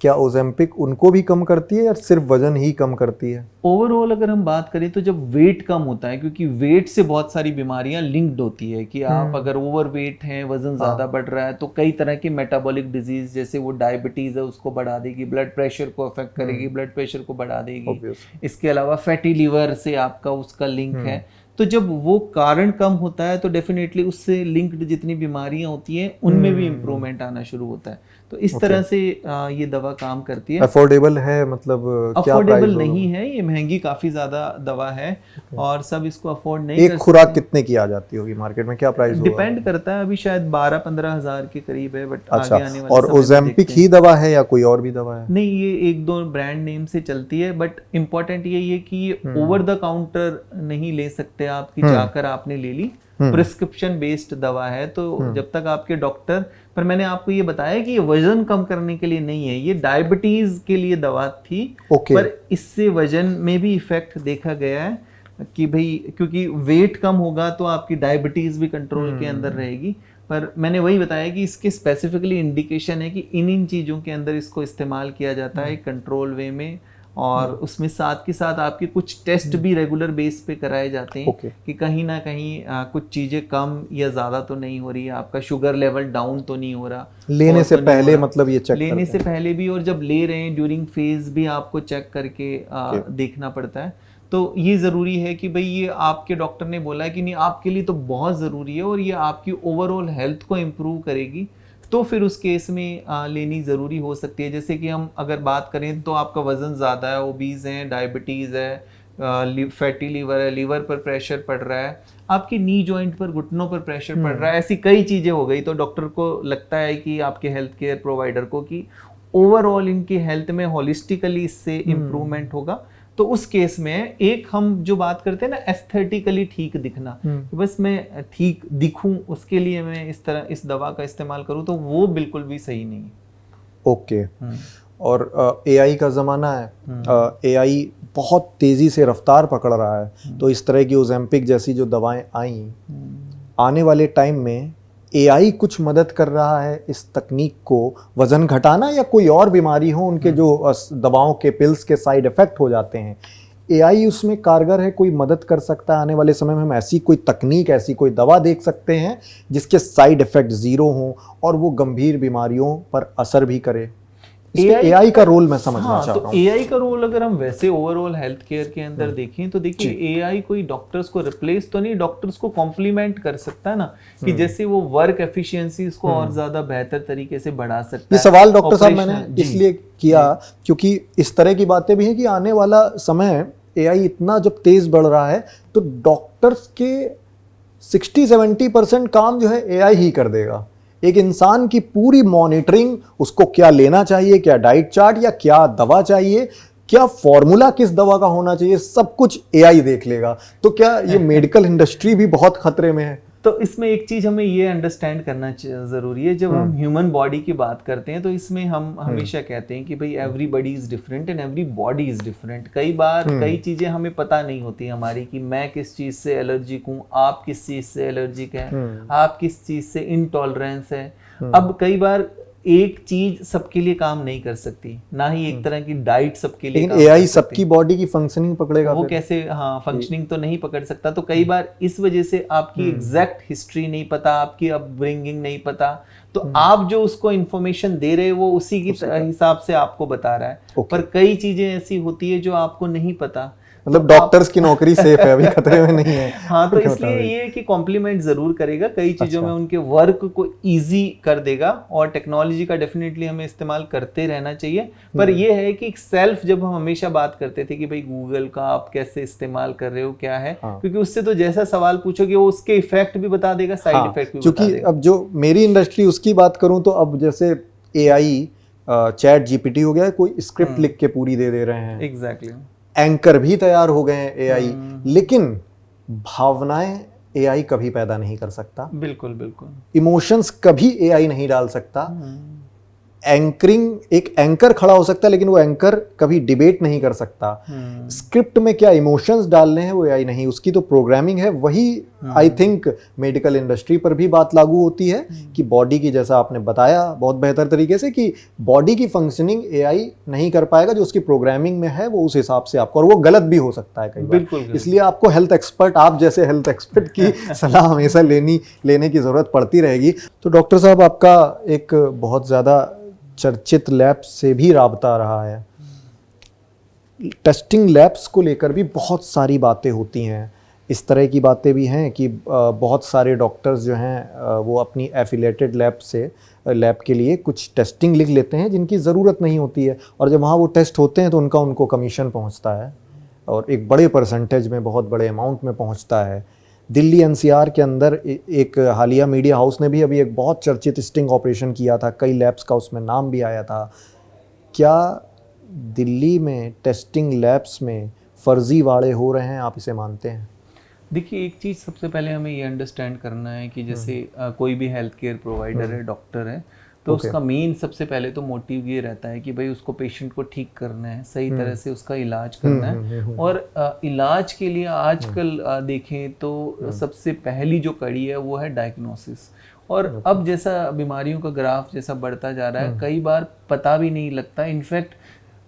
[SPEAKER 1] क्या ओजेम्पिक उनको भी कम करती है या सिर्फ वजन ही कम करती है?
[SPEAKER 2] ओवरऑल अगर हम बात करें तो जब वेट कम होता है, क्योंकि वेट से बहुत सारी बीमारियां लिंक्ड होती है कि आप अगर ओवर वेट हैं, वजन ज़्यादा बढ़ रहा है, तो कई तरह की मेटाबॉलिक डिजीज, जैसे वो डायबिटीज़ है उसको बढ़ा देगी, ब्लड प्रेशर को अफेक्ट करेगी, ब्लड प्रेशर को बढ़ा देगी। इसके अलावा फैटी लीवर से आपका उसका लिंक है। तो जब वो कारण कम होता है तो डेफिनेटली उससे लिंक्ड जितनी बीमारियां होती हैं उनमें भी इम्प्रूवमेंट आना शुरू होता है। तो इस तरह से ये दवा काम करती है।
[SPEAKER 1] अफोर्डेबल है, मतलब क्या
[SPEAKER 2] अफोर्डेबल नहीं है, ये महंगी काफी ज्यादा दवा है और सब इसको अफोर्ड नहीं कर
[SPEAKER 1] एक खुराक कितने की आ जाती होगी मार्केट में, क्या प्राइस होगा?
[SPEAKER 2] डिपेंड करता है, अभी शायद 12-15 हजार के करीब है, बट
[SPEAKER 1] अच्छा,
[SPEAKER 2] आगे आने वाले
[SPEAKER 1] और ओजेम्पिक ही दवा है या कोई और भी दवा है?
[SPEAKER 2] नहीं, ये एक दो ब्रांड नेम से चलती है, बट इम्पोर्टेंट ये है कि ये ओवर द काउंटर नहीं ले सकते आप कि जाकर आपने ले ली, प्रिस्क्रिप्शन बेस्ड दवा है। तो जब तक आपके डॉक्टर, पर मैंने आपको ये बताया कि ये वजन कम करने के लिए नहीं है, ये डायबिटीज के लिए दवा थी। पर इससे वजन में भी इफेक्ट देखा गया है कि भाई क्योंकि वेट कम होगा तो आपकी डायबिटीज भी कंट्रोल के अंदर रहेगी। पर मैंने वही बताया कि इसके स्पेसिफिकली इंडिकेशन है कि इन चीज़ों के अंदर इसको इस्तेमाल किया जाता है कंट्रोल वे में, और उसमें साथ के साथ आपके कुछ टेस्ट भी रेगुलर बेस पे कराए जाते हैं कि कहीं ना कहीं कुछ चीज़ें कम या ज़्यादा तो नहीं हो रही है, आपका शुगर लेवल डाउन तो नहीं हो रहा
[SPEAKER 1] लेने से पहले, मतलब ये चेक
[SPEAKER 2] लेने से पहले भी, और जब ले रहे हैं ड्यूरिंग फेज भी आपको चेक करके देखना पड़ता है। तो ये ज़रूरी है कि भाई ये आपके डॉक्टर ने बोला है कि नहीं आपके लिए तो बहुत ज़रूरी है और ये आपकी ओवरऑल हेल्थ को इम्प्रूव करेगी, तो फिर उस केस में लेनी ज़रूरी हो सकती है। जैसे कि हम अगर बात करें तो आपका वज़न ज़्यादा है, ओबीज है, डायबिटीज़ है, फैटी लीवर है, लीवर पर प्रेशर पड़ रहा है, आपकी नी जॉइंट पर, घुटनों पर प्रेशर पड़ रहा है, ऐसी कई चीज़ें हो गई, तो डॉक्टर को लगता है कि आपके हेल्थ केयर प्रोवाइडर को कि ओवरऑल इनकी हेल्थ में होलिस्टिकली इससे इम्प्रूवमेंट होगा। तो उस केस में एक हम जो बात करते हैं ना एस्थेटिकली ठीक दिखना, बस मैं ठीक दिखूं उसके लिए मैं इस तरह इस दवा का इस्तेमाल करूं, तो वो बिल्कुल भी सही नहीं है।
[SPEAKER 1] ओके। और एआई का ज़माना है, एआई बहुत तेज़ी से रफ्तार पकड़ रहा है, तो इस तरह की ओजेम्पिक जैसी जो दवाएं आई, आने वाले टाइम में एआई कुछ मदद कर रहा है इस तकनीक को वजन घटाना, या कोई और बीमारी हो उनके जो दवाओं के पिल्स के साइड इफेक्ट हो जाते हैं, एआई उसमें कारगर है, कोई मदद कर सकता है? आने वाले समय में हम ऐसी कोई तकनीक, ऐसी कोई दवा देख सकते हैं जिसके साइड इफेक्ट जीरो हों और वो गंभीर बीमारियों पर असर भी करे? एआई का रोल मैं समझना चाह रहा हूं।
[SPEAKER 2] एआई का रोल अगर हम वैसे ओवरऑल हेल्थ केयर के अंदर देखें तो देखिए एआई कोई डॉक्टर्स को रिप्लेस तो नहीं, डॉक्टर्स को कॉम्प्लीमेंट कर सकता है ना, कि जैसे वो वर्क एफिशिएंसी इसको और ज्यादा बेहतर तरीके से बढ़ा सकता है।
[SPEAKER 1] ये सवाल डॉक्टर साहब मैंने इसलिए किया क्योंकि इस तरह की बातें भी हैं कि आने वाला समय एआई इतना जब तेज बढ़ रहा है तो डॉक्टर्स के 60-70% काम जो है एआई ही कर देगा। एक इंसान की पूरी मॉनिटरिंग, उसको क्या लेना चाहिए, क्या डाइट चार्ट या क्या दवा चाहिए, क्या फॉर्मूला किस दवा का होना चाहिए, सब कुछ एआई देख लेगा। तो क्या ये मेडिकल इंडस्ट्री भी बहुत खतरे में है?
[SPEAKER 2] तो इसमें एक चीज हमें ये अंडरस्टैंड करना जरूरी है, जब हम ह्यूमन बॉडी की बात करते हैं तो इसमें हम हमेशा कहते हैं कि भाई everybody is different and every body is different. कई बार कई चीजें हमें पता नहीं होती हमारी, कि मैं किस चीज से एलर्जिक हूँ, आप किस चीज से एलर्जिक है, आप किस चीज से इनटॉलरेंस है। अब कई बार एक चीज सबके लिए काम नहीं कर सकती, ना ही एक तरह की डाइट सबके लिए।
[SPEAKER 1] लेकिन एआई सबकी बॉडी की फंक्शनिंग पकड़ेगा,
[SPEAKER 2] वो कैसे? हाँ, फंक्शनिंग तो नहीं पकड़ सकता। तो कई बार इस वजह से आपकी एग्जैक्ट हिस्ट्री नहीं पता, आपकी अपब्रिंगिंग नहीं पता, तो आप जो उसको इन्फॉर्मेशन दे रहे हो वो उसी की हिसाब से आपको बता रहा है। पर कई चीजें ऐसी होती है जो आपको नहीं पता,
[SPEAKER 1] मतलब डॉक्टर्स की नौकरी सेफ है, अभी खतरे में नहीं है।
[SPEAKER 2] हाँ, तो इसलिए ये कि कॉम्प्लीमेंट जरूर करेगा, कई चीजों में उनके वर्क को इजी कर देगा, और टेक्नोलॉजी का डेफिनेटली हमें इस्तेमाल करते रहना चाहिए। पर ये है कि सेल्फ, जब हम हमेशा बात करते थे कि भाई गूगल का आप कैसे इस्तेमाल कर रहे हो, क्या है, क्योंकि उससे तो जैसा सवाल पूछोगे वो उसके इफेक्ट भी बता देगा, साइड इफेक्ट भी बता देगा।
[SPEAKER 1] अब जो मेरी इंडस्ट्री उसकी बात करूं तो अब जैसे एआई चैट जीपीटी हो गया है, कोई स्क्रिप्ट लिख के पूरी दे रहे हैं।
[SPEAKER 2] एग्जैक्टली।
[SPEAKER 1] एंकर भी तैयार हो गए हैं एआई, लेकिन भावनाएं एआई कभी पैदा नहीं कर सकता।
[SPEAKER 2] बिल्कुल बिल्कुल।
[SPEAKER 1] इमोशंस कभी एआई नहीं डाल सकता। एंकरिंग, एक एंकर खड़ा हो सकता है लेकिन वो एंकर कभी डिबेट नहीं कर सकता। स्क्रिप्ट में क्या इमोशंस डालने हैं वो एआई नहीं, उसकी तो प्रोग्रामिंग है। वही आई थिंक मेडिकल इंडस्ट्री पर भी बात लागू होती है कि बॉडी की, जैसा आपने बताया बहुत बेहतर तरीके से, कि बॉडी की फंक्शनिंग एआई नहीं कर पाएगा, जो उसकी प्रोग्रामिंग में है वो उस हिसाब से आपको, और वो गलत भी हो सकता है कई बार। इसलिए आपको हेल्थ एक्सपर्ट, आप जैसे हेल्थ एक्सपर्ट की सलाह हमेशा लेने की जरूरत पड़ती रहेगी। तो डॉक्टर साहब, आपका एक बहुत ज्यादा चर्चित लैब से भी राबता रहा है। टेस्टिंग लैब्स को लेकर भी बहुत सारी बातें होती हैं। इस तरह की बातें भी हैं कि बहुत सारे डॉक्टर्स जो हैं वो अपनी एफिलेटेड लैब के लिए कुछ टेस्टिंग लिख लेते हैं जिनकी ज़रूरत नहीं होती है, और जब वहाँ वो टेस्ट होते हैं तो उनको कमीशन पहुँचता है, और एक बड़े परसेंटेज में, बहुत बड़े अमाउंट में पहुँचता है। दिल्ली एनसीआर के अंदर एक हालिया मीडिया हाउस ने भी अभी एक बहुत चर्चित स्टिंग ऑपरेशन किया था, कई लैब्स का उसमें नाम भी आया था। क्या दिल्ली में टेस्टिंग लैब्स में फर्जीवाड़े हो रहे हैं, आप इसे मानते हैं?
[SPEAKER 2] देखिए, एक चीज़ सबसे पहले हमें ये अंडरस्टैंड करना है कि जैसे कोई भी हेल्थ केयर प्रोवाइडर है, डॉक्टर है, तो उसका मेन सबसे पहले तो मोटिव ये रहता है कि भाई उसको पेशेंट को ठीक करना है, सही तरह से उसका इलाज करना है। और इलाज के लिए आजकल देखें तो सबसे पहली जो कड़ी है वो है डायग्नोसिस। और अब जैसा बीमारियों का ग्राफ जैसा बढ़ता जा रहा है, कई बार पता भी नहीं लगता। इनफैक्ट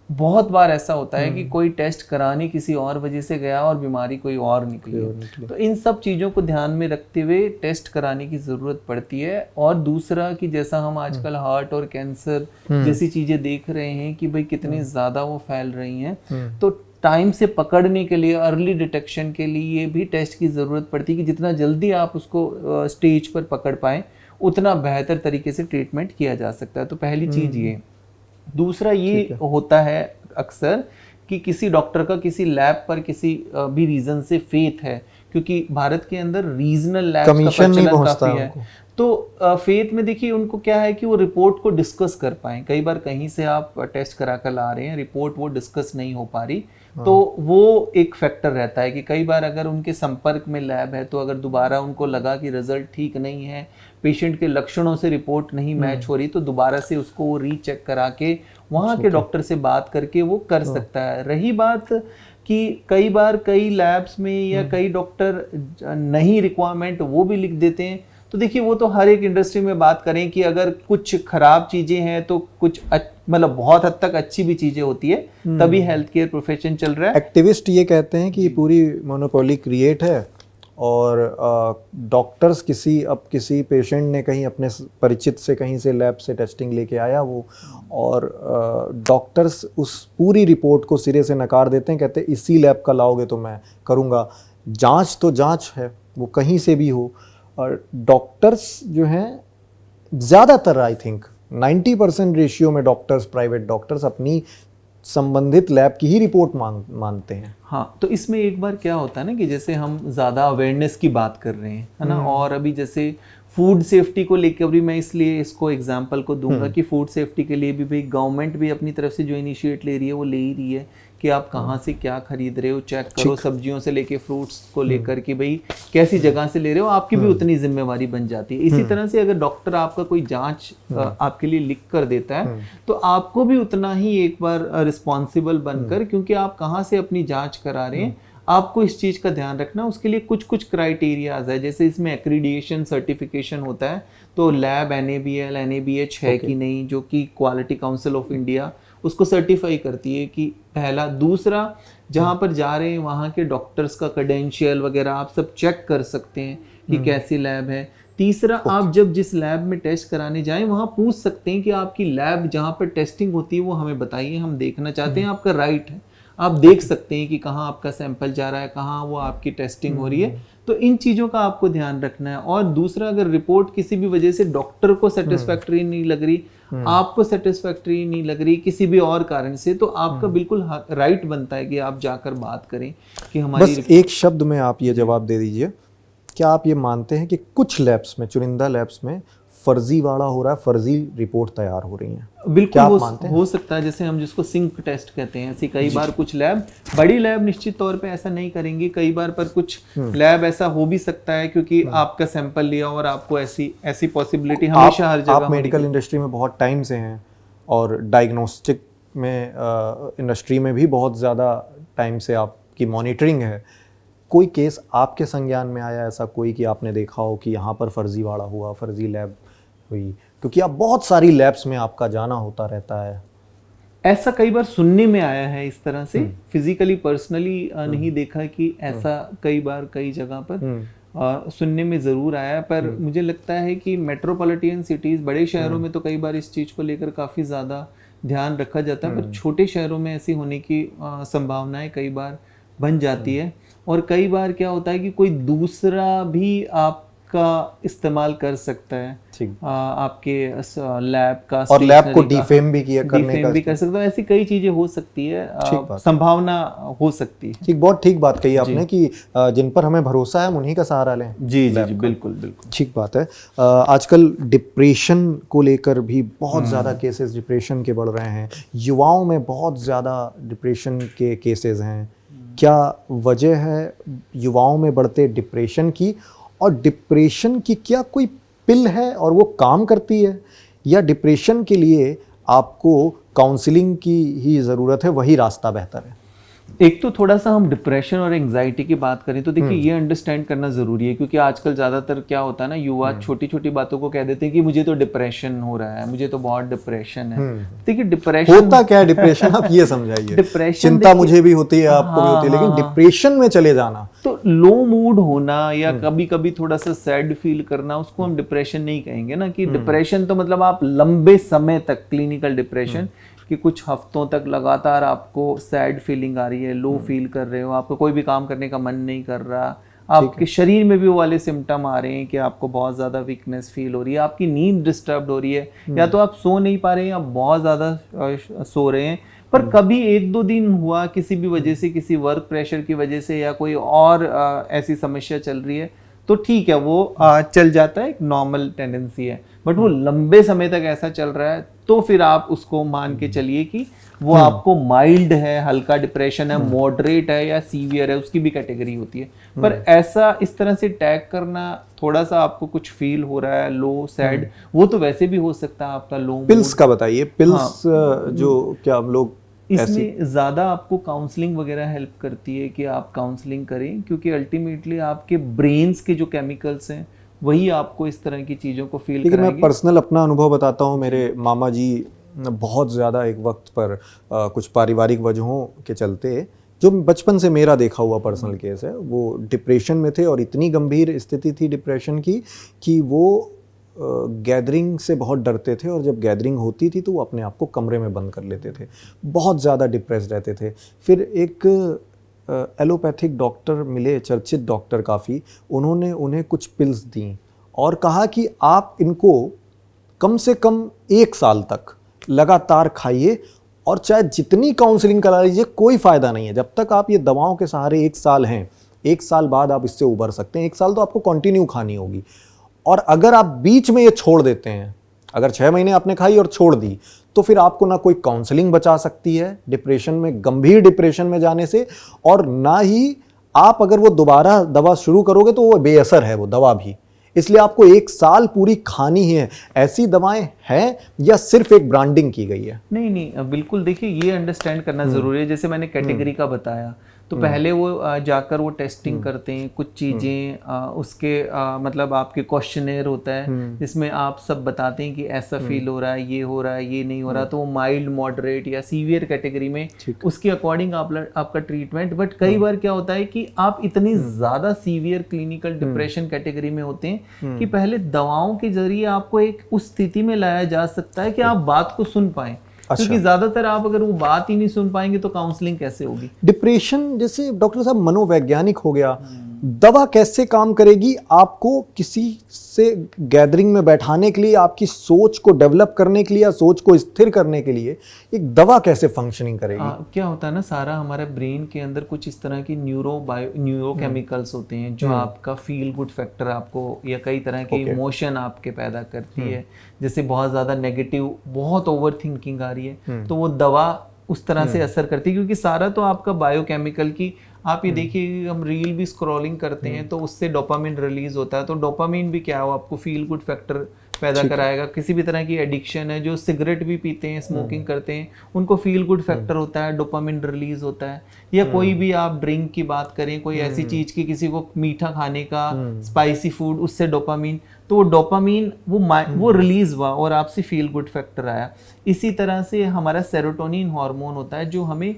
[SPEAKER 2] बहुत बार ऐसा होता है कि कोई टेस्ट कराने किसी और वजह से गया और बीमारी कोई और निकली। तो इन सब चीज़ों को ध्यान में रखते हुए टेस्ट कराने की ज़रूरत पड़ती है। और दूसरा कि जैसा हम आजकल हार्ट और कैंसर जैसी चीज़ें देख रहे हैं कि भाई कितनी ज़्यादा वो फैल रही हैं, तो टाइम से पकड़ने के लिए, अर्ली डिटेक्शन के लिए भी टेस्ट की ज़रूरत पड़ती है कि जितना जल्दी आप उसको स्टेज पर पकड़ पाएँ उतना बेहतर तरीके से ट्रीटमेंट किया जा सकता है। तो पहली चीज़ ये। दूसरा ये होता है अक्सर कि किसी डॉक्टर का किसी लैब पर किसी भी रीजन से फेथ है, क्योंकि भारत के अंदर रीजनल लैब का प्रचलन काफी है। तो फेथ में देखिए उनको क्या है कि वो रिपोर्ट को डिस्कस कर पाएं। कई बार कहीं से आप टेस्ट करा कर ला रहे हैं, रिपोर्ट वो डिस्कस नहीं हो पा रही, तो वो एक फैक्टर रहता है कि कई बार अगर उनके संपर्क में लैब है तो अगर दोबारा उनको लगा कि रिजल्ट ठीक नहीं है, पेशेंट के लक्षणों से रिपोर्ट नहीं मैच हो रही, तो दोबारा से उसको वो रीचेक करा के वहाँ के डॉक्टर से बात करके वो कर सकता है। रही बात कि कई बार कई लैब्स में या कई डॉक्टर नहीं रिक्वायरमेंट वो भी लिख देते हैं, तो देखिए वो तो हर एक इंडस्ट्री में बात करें कि अगर कुछ खराब चीजें हैं तो कुछ मतलब बहुत हद तक अच्छी भी चीजें होती है, तभी हेल्थ केयर प्रोफेशन चल रहा है।
[SPEAKER 1] एक्टिविस्ट ये कहते हैं कि पूरी मोनोपोली क्रिएट है, और डॉक्टर्स किसी पेशेंट ने कहीं अपने परिचित से कहीं से लैब से टेस्टिंग लेके आया वो, और डॉक्टर्स उस पूरी रिपोर्ट को सिरे से नकार देते हैं, कहते हैं इसी लैब का लाओगे तो मैं करूँगा। जांच तो जांच है, वो कहीं से भी हो। और डॉक्टर्स जो हैं ज़्यादातर, आई थिंक 90% रेशियो में डॉक्टर्स, प्राइवेट डॉक्टर्स अपनी संबंधित लैब की ही रिपोर्ट मानते हैं।
[SPEAKER 2] हाँ, तो इसमें एक बार क्या होता है ना कि जैसे हम ज़्यादा अवेयरनेस की बात कर रहे हैं, है ना, और अभी जैसे फूड सेफ्टी को लेकर भी मैं इसलिए इसको एग्जांपल को दूंगा कि फूड सेफ्टी के लिए भी भाई गवर्नमेंट भी अपनी तरफ से जो इनिशिएट ले रही है वो ले ही रही है कि आप कहाँ से क्या खरीद रहे हो, चेक करो, सब्जियों से लेके फ्रूट्स को लेकर कि भाई कैसी जगह से ले रहे हो, आपकी भी उतनी जिम्मेवारी बन जाती है। इसी तरह से अगर डॉक्टर आपका कोई जांच आपके लिए लिख कर देता है तो आपको भी उतना ही एक बार रिस्पॉन्सिबल बनकर, क्योंकि आप कहाँ से अपनी जांच करा रहे हैं, आपको इस चीज़ का ध्यान रखना। उसके लिए कुछ कुछ क्राइटेरियाज है, जैसे इसमें एक्रीडिएशन सर्टिफिकेशन होता है, तो लैब NABL NABH है कि नहीं, जो कि क्वालिटी काउंसिल ऑफ इंडिया उसको सर्टिफाई करती है कि पहला। दूसरा, जहाँ पर जा रहे हैं वहाँ के डॉक्टर्स का क्रेडेंशियल वगैरह आप सब चेक कर सकते हैं कि कैसी लैब है। तीसरा, आप जब जिस लैब में टेस्ट कराने जाएं वहाँ पूछ सकते हैं कि आपकी लैब जहाँ पर टेस्टिंग होती है वो हमें बताइए, हम देखना चाहते हैं, आपका राइट है, आप देख सकते हैं कि कहाँ आपका सैंपल जा रहा है, कहाँ वो आपकी टेस्टिंग हो रही है। तो इन चीज़ों का आपको ध्यान रखना है। और दूसरा, अगर रिपोर्ट किसी भी वजह से डॉक्टर को सेटिस्फैक्टरी नहीं लग रही, आपको सेटिस्फैक्टरी नहीं लग रही किसी भी और कारण से, तो आपका बिल्कुल राइट बनता है कि आप जाकर बात करें कि हमारी।
[SPEAKER 1] बस एक शब्द में आप ये जवाब दे दीजिए, क्या आप ये मानते हैं कि कुछ लैब्स में, चुनिंदा लैब्स में फर्जीवाड़ा हो रहा है, फर्जी रिपोर्ट तैयार हो रही हैं?
[SPEAKER 2] बिल्कुल हो सकता है, जैसे हम जिसको सिंक टेस्ट कहते हैं, ऐसी कई बार कुछ लैब, बड़ी लैब निश्चित तौर पे ऐसा नहीं करेंगी कई बार, पर कुछ लैब ऐसा हो भी सकता है क्योंकि आपका सैंपल लिया और आपको ऐसी पॉसिबिलिटी हमेशा हर जगह।
[SPEAKER 1] आप मेडिकल इंडस्ट्री में बहुत टाइम से हैं, और डायग्नोस्टिक में इंडस्ट्री में भी बहुत ज़्यादा टाइम से आपकी मॉनिटरिंग है। कोई केस आपके संज्ञान में आया ऐसा कोई कि आपने देखा हो कि यहाँ पर फर्जीवाड़ा हुआ, फर्जी लैब हुई? क्योंकि आप बहुत सारी लैब्स में आपका जाना होता रहता है।
[SPEAKER 2] ऐसा कई बार सुनने में आया है इस तरह से, फिजिकली पर्सनली नहीं देखा कि ऐसा कई बार कई जगह पर सुनने में ज़रूर आया। पर मुझे लगता है कि मेट्रोपॉलिटन सिटीज़, बड़े शहरों में तो कई बार इस चीज़ को लेकर काफ़ी ज़्यादा ध्यान रखा जाता है, पर छोटे शहरों में ऐसी होने की संभावनाएं कई बार बन जाती है। और कई बार क्या होता है कि कोई दूसरा भी आपका इस्तेमाल कर सकता है आपके लैब का,
[SPEAKER 1] और लैब को डिफेम भी करने का
[SPEAKER 2] भी कर सकता है। ऐसी कई चीजें हो सकती है, संभावना हो सकती है।
[SPEAKER 1] ठीक, बहुत ठीक बात कही आपने कि जिन पर हमें भरोसा है हम उन्हीं का सहारा लें।
[SPEAKER 2] जी जी, बिल्कुल बिल्कुल
[SPEAKER 1] ठीक बात है। आजकल डिप्रेशन को लेकर भी बहुत ज़्यादा केसेस डिप्रेशन के बढ़ रहे हैं, युवाओं में बहुत ज़्यादा डिप्रेशन के केसेस हैं। क्या वजह है युवाओं में बढ़ते डिप्रेशन की, और डिप्रेशन की क्या कोई पिल है और वो काम करती है, या डिप्रेशन के लिए आपको काउंसलिंग की ही ज़रूरत है, वही रास्ता बेहतर है?
[SPEAKER 2] एक तो थोड़ा सा हम डिप्रेशन और एंजाइटी की बात करें तो देखिए ये अंडरस्टैंड करना ज़रूरी है, क्योंकि आजकल ज़्यादातर क्या होता है ना, युवा छोटी छोटी बातों को कह देते हैं कि मुझे तो डिप्रेशन हो रहा है, मुझे तो बहुत डिप्रेशन है। देखिए डिप्रेशन
[SPEAKER 1] होता क्या है डिप्रेशन, आप ये समझाइए।
[SPEAKER 2] डिप्रेशन,
[SPEAKER 1] चिंता मुझे भी होती है, आपको भी होती है, लेकिन डिप्रेशन में चले जाना,
[SPEAKER 2] तो लो मूड होना या कभी कभी थोड़ा सा सैड फील करना, उसको हम डिप्रेशन नहीं कहेंगे ना। कि डिप्रेशन तो मतलब आप लंबे समय तक, क्लिनिकल डिप्रेशन कि कुछ हफ्तों तक लगातार आपको सैड फीलिंग आ रही है, लो फील कर रहे हो, आपको कोई भी काम करने का मन नहीं कर रहा, आपके शरीर में भी वो वाले सिम्टम आ रहे हैं कि आपको बहुत ज़्यादा वीकनेस फील हो रही है, आपकी नींद डिस्टर्ब हो रही है, या तो आप सो नहीं पा रहे हैं या बहुत ज़्यादा सो रहे हैं। पर कभी एक दो दिन हुआ किसी भी वजह से, किसी वर्क प्रेशर की वजह से या कोई और ऐसी समस्या चल रही है, तो ठीक है, वो चल जाता है, एक नॉर्मल टेंडेंसी है। बट वो लंबे समय तक ऐसा चल रहा है तो फिर आप उसको मान के चलिए कि वो आपको माइल्ड है, हल्का डिप्रेशन है, मॉडरेट है या सीवियर है, उसकी भी कैटेगरी होती है। पर ऐसा इस तरह से टैग करना, थोड़ा सा आपको कुछ फील हो रहा है लो सैड, वो तो वैसे भी हो सकता है आपका लो।
[SPEAKER 1] पिल्स का बताइए, पिल्स जो क्या हम लोग
[SPEAKER 2] इसमें ज़्यादा आपको काउंसलिंग वगैरह हेल्प करती है कि आप काउंसलिंग करें, क्योंकि अल्टीमेटली आपके ब्रेन्स के जो केमिकल्स हैं वही आपको इस तरह की चीज़ों को फील कराएंगे।
[SPEAKER 1] मैं पर्सनल अपना अनुभव बताता हूँ। मेरे मामा जी बहुत ज़्यादा एक वक्त पर कुछ पारिवारिक वजहों के चलते, जो बचपन से मेरा देखा हुआ पर्सनल केस है, वो डिप्रेशन में थे, और इतनी गंभीर स्थिति थी डिप्रेशन की कि वो गैदरिंग से बहुत डरते थे, और जब गैदरिंग होती थी तो वो अपने आप को कमरे में बंद कर लेते थे, बहुत ज़्यादा डिप्रेस रहते थे। फिर एक एलोपैथिक डॉक्टर मिले, चर्चित डॉक्टर काफ़ी, उन्होंने उन्हें कुछ पिल्स दी और कहा कि आप इनको कम से कम 1 साल तक लगातार खाइए, और चाहे जितनी काउंसलिंग करा लीजिए कोई फ़ायदा नहीं है। जब तक आप ये दवाओं के सहारे 1 साल हैं, 1 साल बाद आप इससे उबर सकते हैं। 1 साल तो आपको कंटिन्यू खानी होगी, और अगर आप बीच में ये छोड़ देते हैं, अगर 6 महीने आपने खाई और छोड़ दी, तो फिर आपको ना कोई काउंसलिंग बचा सकती है डिप्रेशन में, गंभीर डिप्रेशन में जाने से, और ना ही आप अगर वो दोबारा दवा शुरू करोगे तो वो बेअसर है वो दवा भी। इसलिए आपको 1 साल पूरी खानी ही है। ऐसी दवाएं हैं या सिर्फ एक ब्रांडिंग की गई है?
[SPEAKER 2] नहीं नहीं, बिल्कुल। देखिए ये अंडरस्टैंड करना जरूरी है, जैसे मैंने कैटेगरी का बताया, तो पहले वो जाकर वो टेस्टिंग करते हैं, कुछ चीज़ें उसके मतलब आपके क्वेश्चनेयर होता है जिसमें आप सब बताते हैं कि ऐसा फील हो रहा है, ये हो रहा है, ये नहीं हो रहा, तो वो माइल्ड, मॉडरेट या सीवियर कैटेगरी में उसके अकॉर्डिंग आपका ट्रीटमेंट। बट कई बार क्या होता है कि आप इतनी ज़्यादा सीवियर क्लिनिकल डिप्रेशन कैटेगरी में होते हैं कि पहले दवाओं के जरिए आपको एक उस स्थिति में लाया जा सकता है कि आप बात को सुन पाएं। क्योंकि ज्यादातर आप अगर वो बात ही नहीं सुन पाएंगे तो काउंसलिंग कैसे होगी?
[SPEAKER 1] डिप्रेशन जैसे डॉक्टर साहब मनोवैज्ञानिक हो गया, दवा कैसे काम करेगी? आपको किसी से गैदरिंग में बैठाने के लिए, आपकी सोच को डेवलप करने के लिए या सोच को स्थिर करने के लिए एक दवा कैसे फंक्शनिंग करेगी?
[SPEAKER 2] क्या होता है ना, सारा हमारे ब्रेन के अंदर कुछ इस तरह की न्यूरोकेमिकल्स होते हैं जो आपका फील गुड फैक्टर आपको, या कई तरह के इमोशन आपके पैदा करती है। जैसे बहुत ज़्यादा नेगेटिव, बहुत ओवर थिंकिंग आ रही है, तो वो दवा उस तरह से असर करती है, क्योंकि सारा तो आपका बायोकेमिकल की, आप ये देखिए हम रील भी स्क्रॉलिंग करते हैं तो उससे डोपामिन रिलीज होता है, तो डोपामिन भी क्या है, आपको फील गुड फैक्टर पैदा कराएगा। किसी भी तरह की एडिक्शन है, जो सिगरेट भी पीते हैं, स्मोकिंग करते हैं, उनको फील गुड फैक्टर होता है, डोपामिन रिलीज होता है। या कोई भी आप ड्रिंक की बात करें, कोई ऐसी चीज की किसी को मीठा खाने का, स्पाइसी फूड, उससे डोपामिन, तो वो डोपामिन वो रिलीज हुआ और आपसे फील गुड फैक्टर आया। इसी तरह से हमारा सेरोटोनिन हार्मोन होता है जो हमें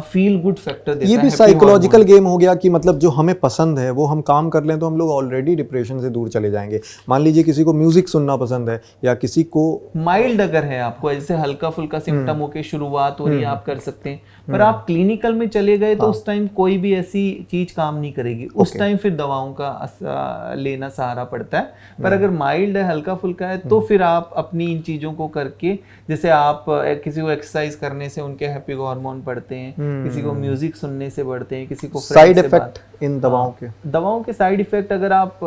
[SPEAKER 2] फील गुड फैक्टर देता है।
[SPEAKER 1] ये भी साइकोलॉजिकल गेम हो गया कि मतलब जो हमें पसंद है वो हम काम कर लें तो हम लोग ऑलरेडी डिप्रेशन से दूर चले जाएंगे। मान लीजिए किसी को म्यूजिक सुनना पसंद है या किसी को
[SPEAKER 2] माइल्ड अगर है, आपको जैसे हल्का फुल्का सिम्टम हो के शुरुआत हो रही है, आप कर सकते हैं। पर आप क्लिनिकल में चले गए तो उस टाइम कोई भी ऐसी चीज काम नहीं करेगी, उस टाइम फिर दवाओं का लेना सहारा पड़ता है। पर अगर माइल्ड है, हल्का फुल्का है, तो फिर आप अपनी इन चीजों को करके, जैसे आप किसी को एक्सरसाइज करने से उनके हैप्पी हार्मोन बढ़ते हैं, किसी को म्यूजिक सुनने से बढ़ते हैं, किसी को
[SPEAKER 1] साइड इफेक्ट इन दवाओं के
[SPEAKER 2] साइड इफेक्ट अगर आप,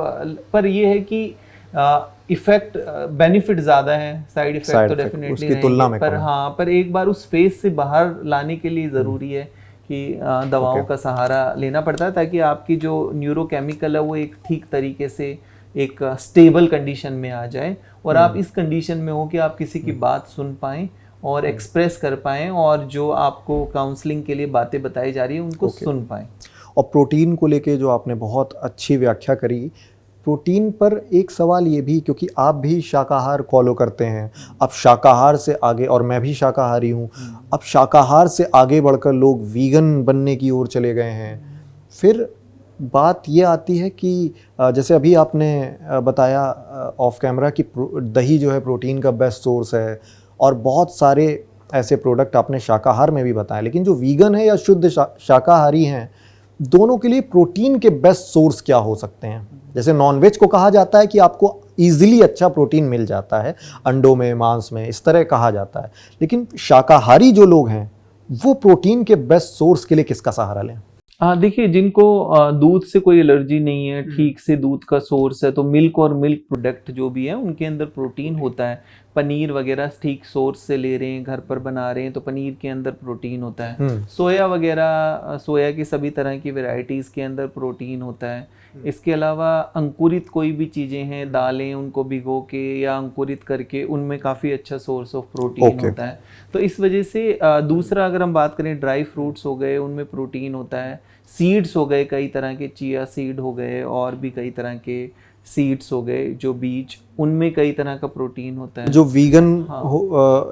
[SPEAKER 2] पर ये है कि इफेक्ट बेनिफिट ज्यादा है, साइड इफेक्ट तो डेफिनेटली रहेंगे, पर हाँ, पर एक बार उस फेज से बाहर लाने के लिए जरूरी है कि दवाओं का सहारा लेना पड़ता है, ताकि आपकी जो न्यूरोकेमिकल है वो एक ठीक तरीके से एक स्टेबल कंडीशन में आ जाए और आप इस कंडीशन में हो कि आप किसी की बात सुन पाएं और एक्सप्रेस कर पाएं और जो आपको काउंसलिंग के लिए बातें बताई जा रही है उनको सुन पाएं।
[SPEAKER 1] और प्रोटीन को लेके जो आपने बहुत अच्छी व्याख्या करी, प्रोटीन पर एक सवाल ये भी, क्योंकि आप भी शाकाहार फॉलो करते हैं, अब शाकाहार से आगे, और मैं भी शाकाहारी हूँ, अब शाकाहार से आगे बढ़कर लोग वीगन बनने की ओर चले गए हैं। फिर बात ये आती है कि जैसे अभी आपने बताया ऑफ कैमरा कि दही जो है प्रोटीन का बेस्ट सोर्स है, और बहुत सारे ऐसे प्रोडक्ट आपने शाकाहार में भी बताए, लेकिन जो वीगन है या शुद्ध शाकाहारी हैं, दोनों के लिए प्रोटीन के बेस्ट सोर्स क्या हो सकते हैं? जैसे नॉनवेज को कहा जाता है कि आपको ईजिली अच्छा प्रोटीन मिल जाता है अंडों में, मांस में, इस तरह कहा जाता है, लेकिन शाकाहारी जो लोग हैं वो प्रोटीन के बेस्ट सोर्स के लिए किसका सहारा लें?
[SPEAKER 2] देखिए, जिनको दूध से कोई एलर्जी नहीं है, ठीक से दूध का सोर्स है, तो मिल्क और मिल्क प्रोडक्ट जो भी है उनके अंदर प्रोटीन होता है। पनीर वगैरह ठीक सोर्स से ले रहे हैं, घर पर बना रहे हैं, तो पनीर के अंदर प्रोटीन होता है। सोया वगैरह, सोया की सभी तरह की वैरायटीज़ के अंदर प्रोटीन होता है। इसके अलावा अंकुरित कोई भी चीज़ें हैं, दालें, उनको भिगो के या अंकुरित करके, उनमें काफ़ी अच्छा सोर्स ऑफ प्रोटीन होता है। तो इस वजह से दूसरा अगर हम बात करें, ड्राई फ्रूट्स हो गए, उनमें प्रोटीन होता है। सीड्स हो गए, कई तरह के चिया सीड हो गए, और भी कई तरह के सीड्स हो गए, जो बीज, उनमें कई तरह का प्रोटीन होता है।
[SPEAKER 1] जो वीगन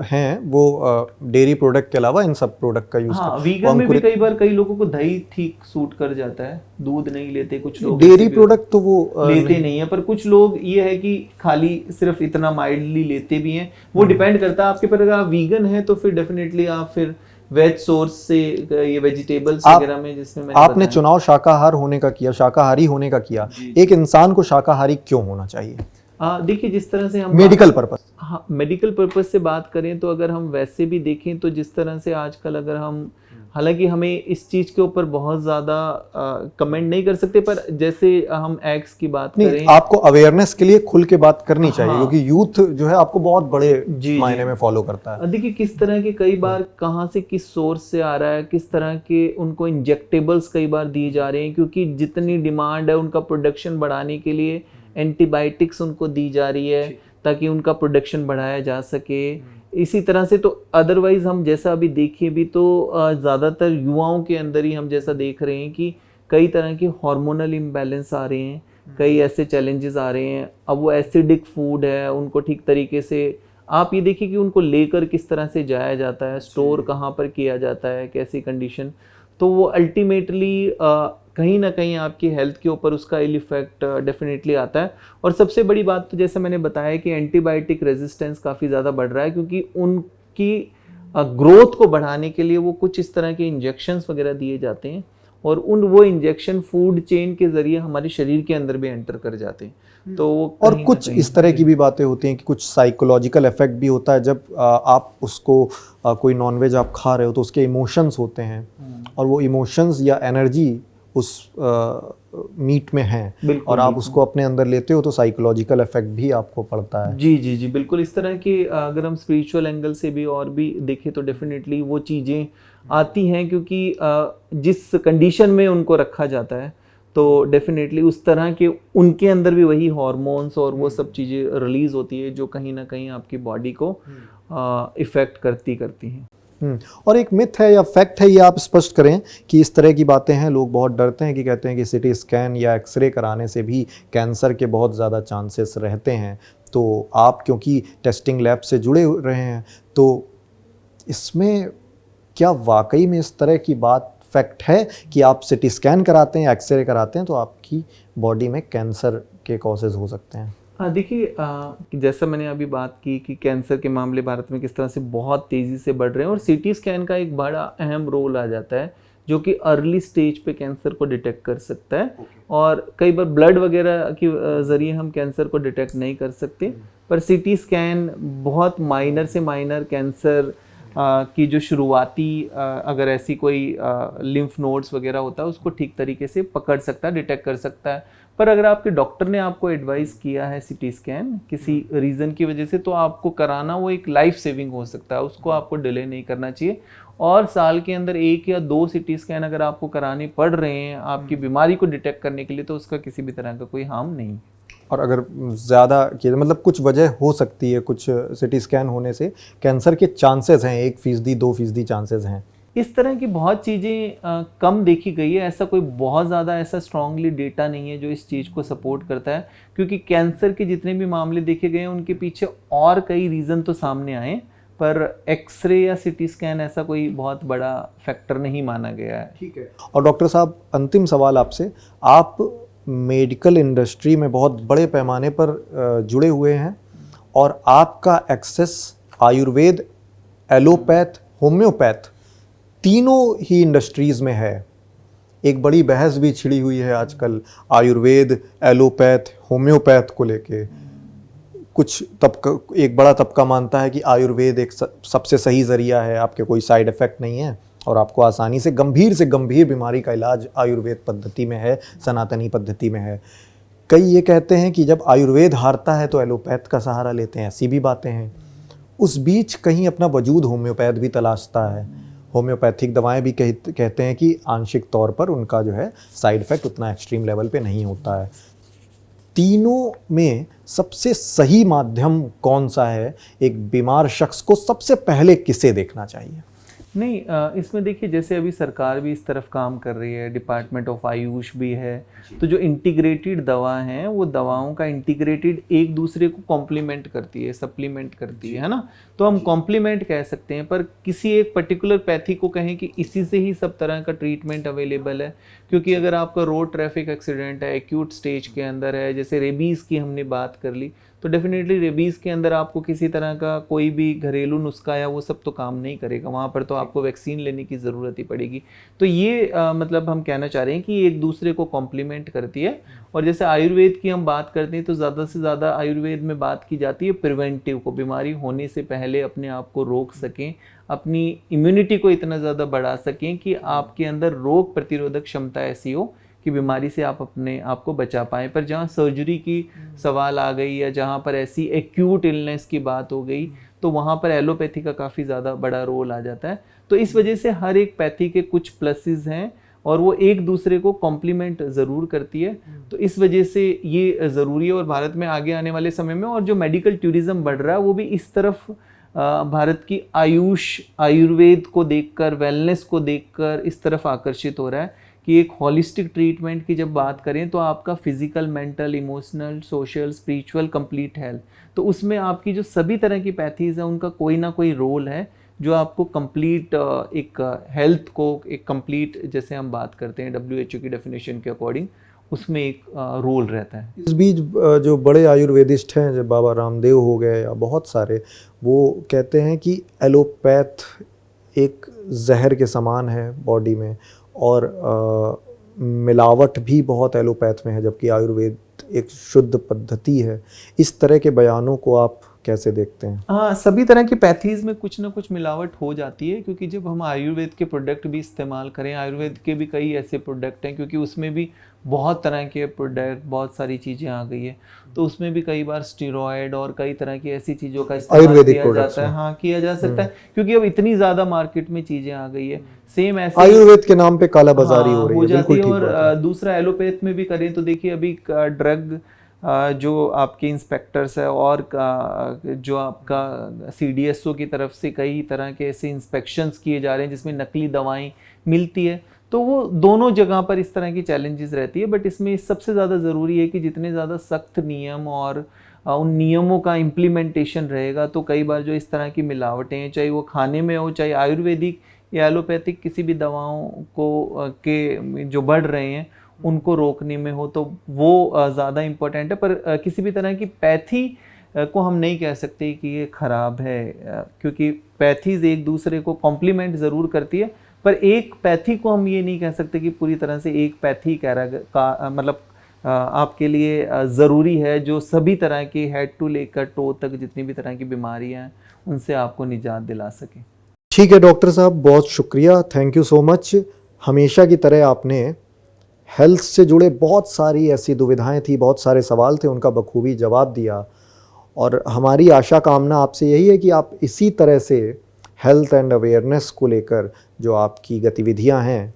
[SPEAKER 1] हैं वो डेयरी प्रोडक्ट के अलावा इन सब प्रोडक्ट का यूज करते हैं।
[SPEAKER 2] वीगन में भी कई बार कई लोगों को दही ठीक सूट कर जाता है, दूध नहीं लेते कुछ लोग,
[SPEAKER 1] डेयरी प्रोडक्ट तो वो
[SPEAKER 2] लेते नहीं है, पर कुछ लोग ये है कि खाली सिर्फ इतना माइल्डली लेते भी हैं। वो डिपेंड करता है आपके पर। अगर आप वीगन है तो फिर डेफिनेटली आप फिर वेज सोर्स से, ये वेजिटेबल्स वगैरह में, जिसमें
[SPEAKER 1] आपने चुनाव शाकाहार होने का किया, शाकाहारी होने का किया, एक इंसान को शाकाहारी क्यों होना चाहिए?
[SPEAKER 2] देखिए, जिस तरह से हम
[SPEAKER 1] मेडिकल पर्पस,
[SPEAKER 2] हाँ, मेडिकल पर्पस से बात करें तो अगर हम वैसे भी देखें तो जिस तरह से आजकल, अगर हम, हालांकि हमें इस चीज के ऊपर बहुत ज्यादा कमेंट नहीं कर सकते, पर जैसे हम एग्स की बात करें,
[SPEAKER 1] आपको अवेयरनेस के लिए खुल के बात करनी चाहिए, क्योंकि यूथ जो है आपको बहुत बड़े मायने में फॉलो करता है।
[SPEAKER 2] देखिए, किस तरह के, कई बार कहाँ से, किस सोर्स से आ रहा है, किस तरह के उनको इंजेक्टेबल्स कई बार दिए जा रहे हैं, क्योंकि जितनी डिमांड है उनका प्रोडक्शन बढ़ाने के लिए एंटीबायोटिक्स उनको दी जा रही है ताकि उनका प्रोडक्शन बढ़ाया जा सके। इसी तरह से तो अदरवाइज हम जैसा अभी देखिए भी तो ज़्यादातर युवाओं के अंदर ही हम जैसा देख रहे हैं कि कई तरह के हार्मोनल इम्बैलेंस आ रहे हैं, कई ऐसे चैलेंजेस आ रहे हैं। अब वो एसिडिक फूड है, उनको ठीक तरीके से आप ये देखिए कि उनको लेकर किस तरह से जाया जाता है, स्टोर कहाँ पर किया जाता है, कैसी कंडीशन, तो वो अल्टीमेटली कहीं ना कहीं आपकी हेल्थ के ऊपर उसका इल इफेक्ट डेफिनेटली आता है। और सबसे बड़ी बात तो जैसे मैंने बताया कि एंटीबायोटिक रेजिस्टेंस काफ़ी ज़्यादा बढ़ रहा है, क्योंकि उनकी ग्रोथ को बढ़ाने के लिए वो कुछ इस तरह के इंजेक्शंस वगैरह दिए जाते हैं, और वो इंजेक्शन फूड चेन के जरिए हमारे शरीर के अंदर भी एंटर कर जाते हैं। तो वो
[SPEAKER 1] और कुछ इस तरह की भी बातें होती हैं कि कुछ साइकोलॉजिकल इफेक्ट भी होता है। जब आप उसको कोई नॉनवेज आप खा रहे हो तो उसके इमोशंस होते हैं, और वो इमोशंस या एनर्जी उस मीट में है, और आप उसको अपने अंदर लेते हो तो साइकोलॉजिकल इफेक्ट भी आपको पड़ता है।
[SPEAKER 2] जी जी जी, बिल्कुल। इस तरह के अगर हम स्पिरिचुअल एंगल से भी और भी देखें तो डेफिनेटली वो चीज़ें आती हैं, क्योंकि जिस कंडीशन में उनको रखा जाता है तो डेफिनेटली उस तरह के उनके अंदर भी वही हार्मोन्स और वो सब चीज़ें रिलीज होती है जो कहीं ना कहीं आपकी बॉडी को इफ़ेक्ट करती हैं।
[SPEAKER 1] और एक मिथ है या फैक्ट है, ये आप स्पष्ट करें कि इस तरह की बातें हैं, लोग बहुत डरते हैं कि कहते हैं कि सीटी स्कैन या एक्सरे कराने से भी कैंसर के बहुत ज़्यादा चांसेस रहते हैं। तो आप क्योंकि टेस्टिंग लैब से जुड़े रहे हैं, तो इसमें क्या वाकई में इस तरह की बात फैक्ट है कि आप सीटी स्कैन कराते हैं, एक्सरे कराते हैं तो आपकी बॉडी में कैंसर के कॉजेज़ हो सकते हैं?
[SPEAKER 2] हाँ देखिए, जैसा मैंने अभी बात की कि कैंसर के मामले भारत में किस तरह से बहुत तेज़ी से बढ़ रहे हैं और सीटी स्कैन का एक बड़ा अहम रोल आ जाता है जो कि अर्ली स्टेज पे कैंसर को डिटेक्ट कर सकता है। और कई बार ब्लड वगैरह के ज़रिए हम कैंसर को डिटेक्ट नहीं कर सकते, पर सीटी स्कैन बहुत माइनर से माइनर कैंसर की जो शुरुआती अगर ऐसी कोई लिम्फ नोड्स वगैरह होता है उसको ठीक तरीके से पकड़ सकता है, डिटेक्ट कर सकता है। पर अगर आपके डॉक्टर ने आपको एडवाइस किया है सीटी स्कैन किसी रीज़न की वजह से, तो आपको कराना वो एक लाइफ सेविंग हो सकता है, उसको आपको डिले नहीं करना चाहिए। और साल के अंदर 1 या 2 सीटी स्कैन अगर आपको कराने पड़ रहे हैं आपकी बीमारी को डिटेक्ट करने के लिए, तो उसका किसी भी तरह का कोई हार्म नहीं।
[SPEAKER 1] और अगर ज़्यादा मतलब कुछ वजह हो सकती है, कुछ सीटी स्कैन होने से कैंसर के चांसेस हैं, 1% 2% चांसेस हैं।
[SPEAKER 2] इस तरह की बहुत चीज़ें कम देखी गई है, ऐसा कोई बहुत ज़्यादा ऐसा स्ट्रांगली डेटा नहीं है जो इस चीज़ को सपोर्ट करता है, क्योंकि कैंसर के जितने भी मामले देखे गए हैं उनके पीछे और कई रीज़न तो सामने आए, पर एक्सरे या सीटी स्कैन ऐसा कोई बहुत बड़ा फैक्टर नहीं माना गया है।
[SPEAKER 1] ठीक है। और डॉक्टर साहब, अंतिम सवाल आपसे, आप मेडिकल इंडस्ट्री में बहुत बड़े पैमाने पर जुड़े हुए हैं और आपका एक्सेस आयुर्वेद, एलोपैथ, होम्योपैथ तीनों ही इंडस्ट्रीज़ में है। एक बड़ी बहस भी छिड़ी हुई है आजकल आयुर्वेद, एलोपैथ, होम्योपैथ को लेके। कुछ तबका, एक बड़ा तबका मानता है कि आयुर्वेद एक सबसे सही ज़रिया है, आपके कोई साइड इफ़ेक्ट नहीं है और आपको आसानी से गंभीर बीमारी का इलाज आयुर्वेद पद्धति में है, सनातनी पद्धति में है। कई ये कहते हैं कि जब आयुर्वेद हारता है तो एलोपैथ का सहारा लेते हैं, ऐसी भी बातें हैं। उस बीच कहीं अपना वजूद होम्योपैथ भी तलाशता है। होम्योपैथिक दवाएं भी कहते हैं कि आंशिक तौर पर उनका जो है साइड इफ़ेक्ट उतना एक्सट्रीम लेवल पे नहीं होता है। तीनों में सबसे सही माध्यम कौन सा है? एक बीमार शख्स को सबसे पहले किसे देखना चाहिए?
[SPEAKER 2] नहीं, इसमें देखिए जैसे अभी सरकार भी इस तरफ काम कर रही है, डिपार्टमेंट ऑफ आयुष भी है, तो जो इंटीग्रेटेड दवा हैं वो दवाओं का इंटीग्रेटेड एक दूसरे को कॉम्प्लीमेंट करती है, सप्लीमेंट करती है ना, तो हम कॉम्प्लीमेंट कह सकते हैं। पर किसी एक पर्टिकुलर पैथी को कहें कि इसी से ही सब तरह का ट्रीटमेंट अवेलेबल है, क्योंकि अगर आपका रोड ट्रैफिक एक्सीडेंट है, एक्यूट स्टेज के अंदर है, जैसे रेबीज़ की हमने बात कर ली, तो डेफिनेटली रेबीज़ के अंदर आपको किसी तरह का कोई भी घरेलू नुस्खा या वो सब तो काम नहीं करेगा, वहाँ पर तो आपको वैक्सीन लेने की ज़रूरत ही पड़ेगी। तो ये मतलब हम कहना चाह रहे हैं कि एक दूसरे को कॉम्प्लीमेंट करती है। और जैसे आयुर्वेद की हम बात करते हैं तो ज़्यादा से ज़्यादा आयुर्वेद में बात की जाती है प्रिवेंटिव को, बीमारी होने से पहले अपने आप को रोक सकें, अपनी इम्यूनिटी को इतना ज़्यादा बढ़ा सकें कि आपके अंदर रोग प्रतिरोधक क्षमता ऐसी हो कि बीमारी से आप अपने आप को बचा पाएँ। पर जहाँ सर्जरी की सवाल आ गई या जहाँ पर ऐसी एक्यूट इलनेस की बात हो गई, तो वहाँ पर एलोपैथी का काफ़ी ज़्यादा बड़ा रोल आ जाता है। तो इस वजह से हर एक पैथी के कुछ प्लसेस हैं और वो एक दूसरे को कॉम्प्लीमेंट ज़रूर करती है। तो इस वजह से ये ज़रूरी है। और भारत में आगे आने वाले समय में और जो मेडिकल टूरिज़्म बढ़ रहा है वो भी इस तरफ भारत की आयुष, आयुर्वेद को देखकर, वेलनेस को देखकर इस तरफ आकर्षित हो रहा है कि एक हॉलिस्टिक ट्रीटमेंट की जब बात करें तो आपका physical, mental, emotional, social, spiritual complete health, तो उसमें आपकी जो सभी तरह की पैथीज़ हैं उनका कोई ना कोई रोल है जो आपको कंप्लीट एक हेल्थ को एक कंप्लीट, जैसे हम बात करते हैं WHO की डेफिनेशन के अकॉर्डिंग, उसमें एक रोल रहता है।
[SPEAKER 1] इस बीच जो बड़े आयुर्वेदिस्ट हैं, जब बाबा रामदेव हो गए या बहुत सारे, वो कहते हैं कि एलोपैथ एक जहर के समान है बॉडी में और मिलावट भी बहुत एलोपैथ में है, जबकि आयुर्वेद एक शुद्ध पद्धति है। इस तरह के बयानों को आप कैसे देखते हैं?
[SPEAKER 2] हाँ, सभी तरह की पैथीज में कुछ ना कुछ मिलावट हो जाती है, क्योंकि जब हम आयुर्वेद के प्रोडक्ट भी इस्तेमाल करें, आयुर्वेद के भी कई ऐसे प्रोडक्ट हैं, क्योंकि उसमें भी बहुत तरह के प्रोडक्ट, बहुत सारी चीज़ें आ गई है, तो उसमें भी कई बार स्टीरॉयड और कई तरह की ऐसी चीज़ों का इस्तेमाल
[SPEAKER 1] आयुर्वेदिक
[SPEAKER 2] किया
[SPEAKER 1] products
[SPEAKER 2] जाता है।
[SPEAKER 1] में।
[SPEAKER 2] हाँ, किया जा सकता है, क्योंकि अब इतनी ज़्यादा मार्केट में चीज़ें आ गई है। सेम ऐसे
[SPEAKER 1] आयुर्वेद के नाम पे काला बाजारी
[SPEAKER 2] हाँ,
[SPEAKER 1] हो रही
[SPEAKER 2] हो
[SPEAKER 1] है,
[SPEAKER 2] जाती
[SPEAKER 1] बिल्कुल
[SPEAKER 2] है।
[SPEAKER 1] ठीक
[SPEAKER 2] और
[SPEAKER 1] बात है।
[SPEAKER 2] दूसरा एलोपैथ में भी करें तो देखिए, अभी ड्रग जो आपके इंस्पेक्टर्स है और जो आपका सीडीएसओ की तरफ से कई तरह के ऐसे इंस्पेक्शंस किए जा रहे हैं जिसमें नकली दवाएं मिलती है, तो वो दोनों जगह पर इस तरह की चैलेंजेस रहती है। बट इसमें सबसे ज़्यादा ज़रूरी है कि जितने ज़्यादा सख्त नियम और उन नियमों का इम्प्लीमेंटेशन रहेगा, तो कई बार जो इस तरह की मिलावटें हैं, चाहे वो खाने में हो, चाहे आयुर्वेदिक या एलोपैथिक किसी भी दवाओं को के जो बढ़ रहे हैं उनको रोकने में हो, तो वो ज़्यादा इम्पोर्टेंट है। पर किसी भी तरह की पैथी को हम नहीं कह सकते कि ये ख़राब है, क्योंकि पैथीज एक दूसरे को कॉम्प्लीमेंट ज़रूर करती है, पर एक पैथी को हम ये नहीं कह सकते कि पूरी तरह से एक पैथी मतलब आपके लिए ज़रूरी है, जो सभी तरह की हेड टू लेकर टो तक जितनी भी तरह की बीमारियां हैं उनसे आपको निजात दिला सके।
[SPEAKER 1] ठीक है डॉक्टर साहब, बहुत शुक्रिया, थैंक यू सो मच। हमेशा की तरह आपने हेल्थ से जुड़े बहुत सारी ऐसी दुविधाएं थी, बहुत सारे सवाल थे, उनका बखूबी जवाब दिया। और हमारी आशा कामना आपसे यही है कि आप इसी तरह से हेल्थ एंड अवेयरनेस को लेकर जो आपकी गतिविधियां हैं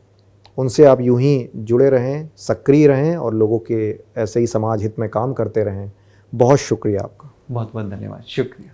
[SPEAKER 1] उनसे आप यूं ही जुड़े रहें, सक्रिय रहें और लोगों के ऐसे ही समाज हित में काम करते रहें। बहुत शुक्रिया आपका।
[SPEAKER 2] बहुत बहुत धन्यवाद, शुक्रिया।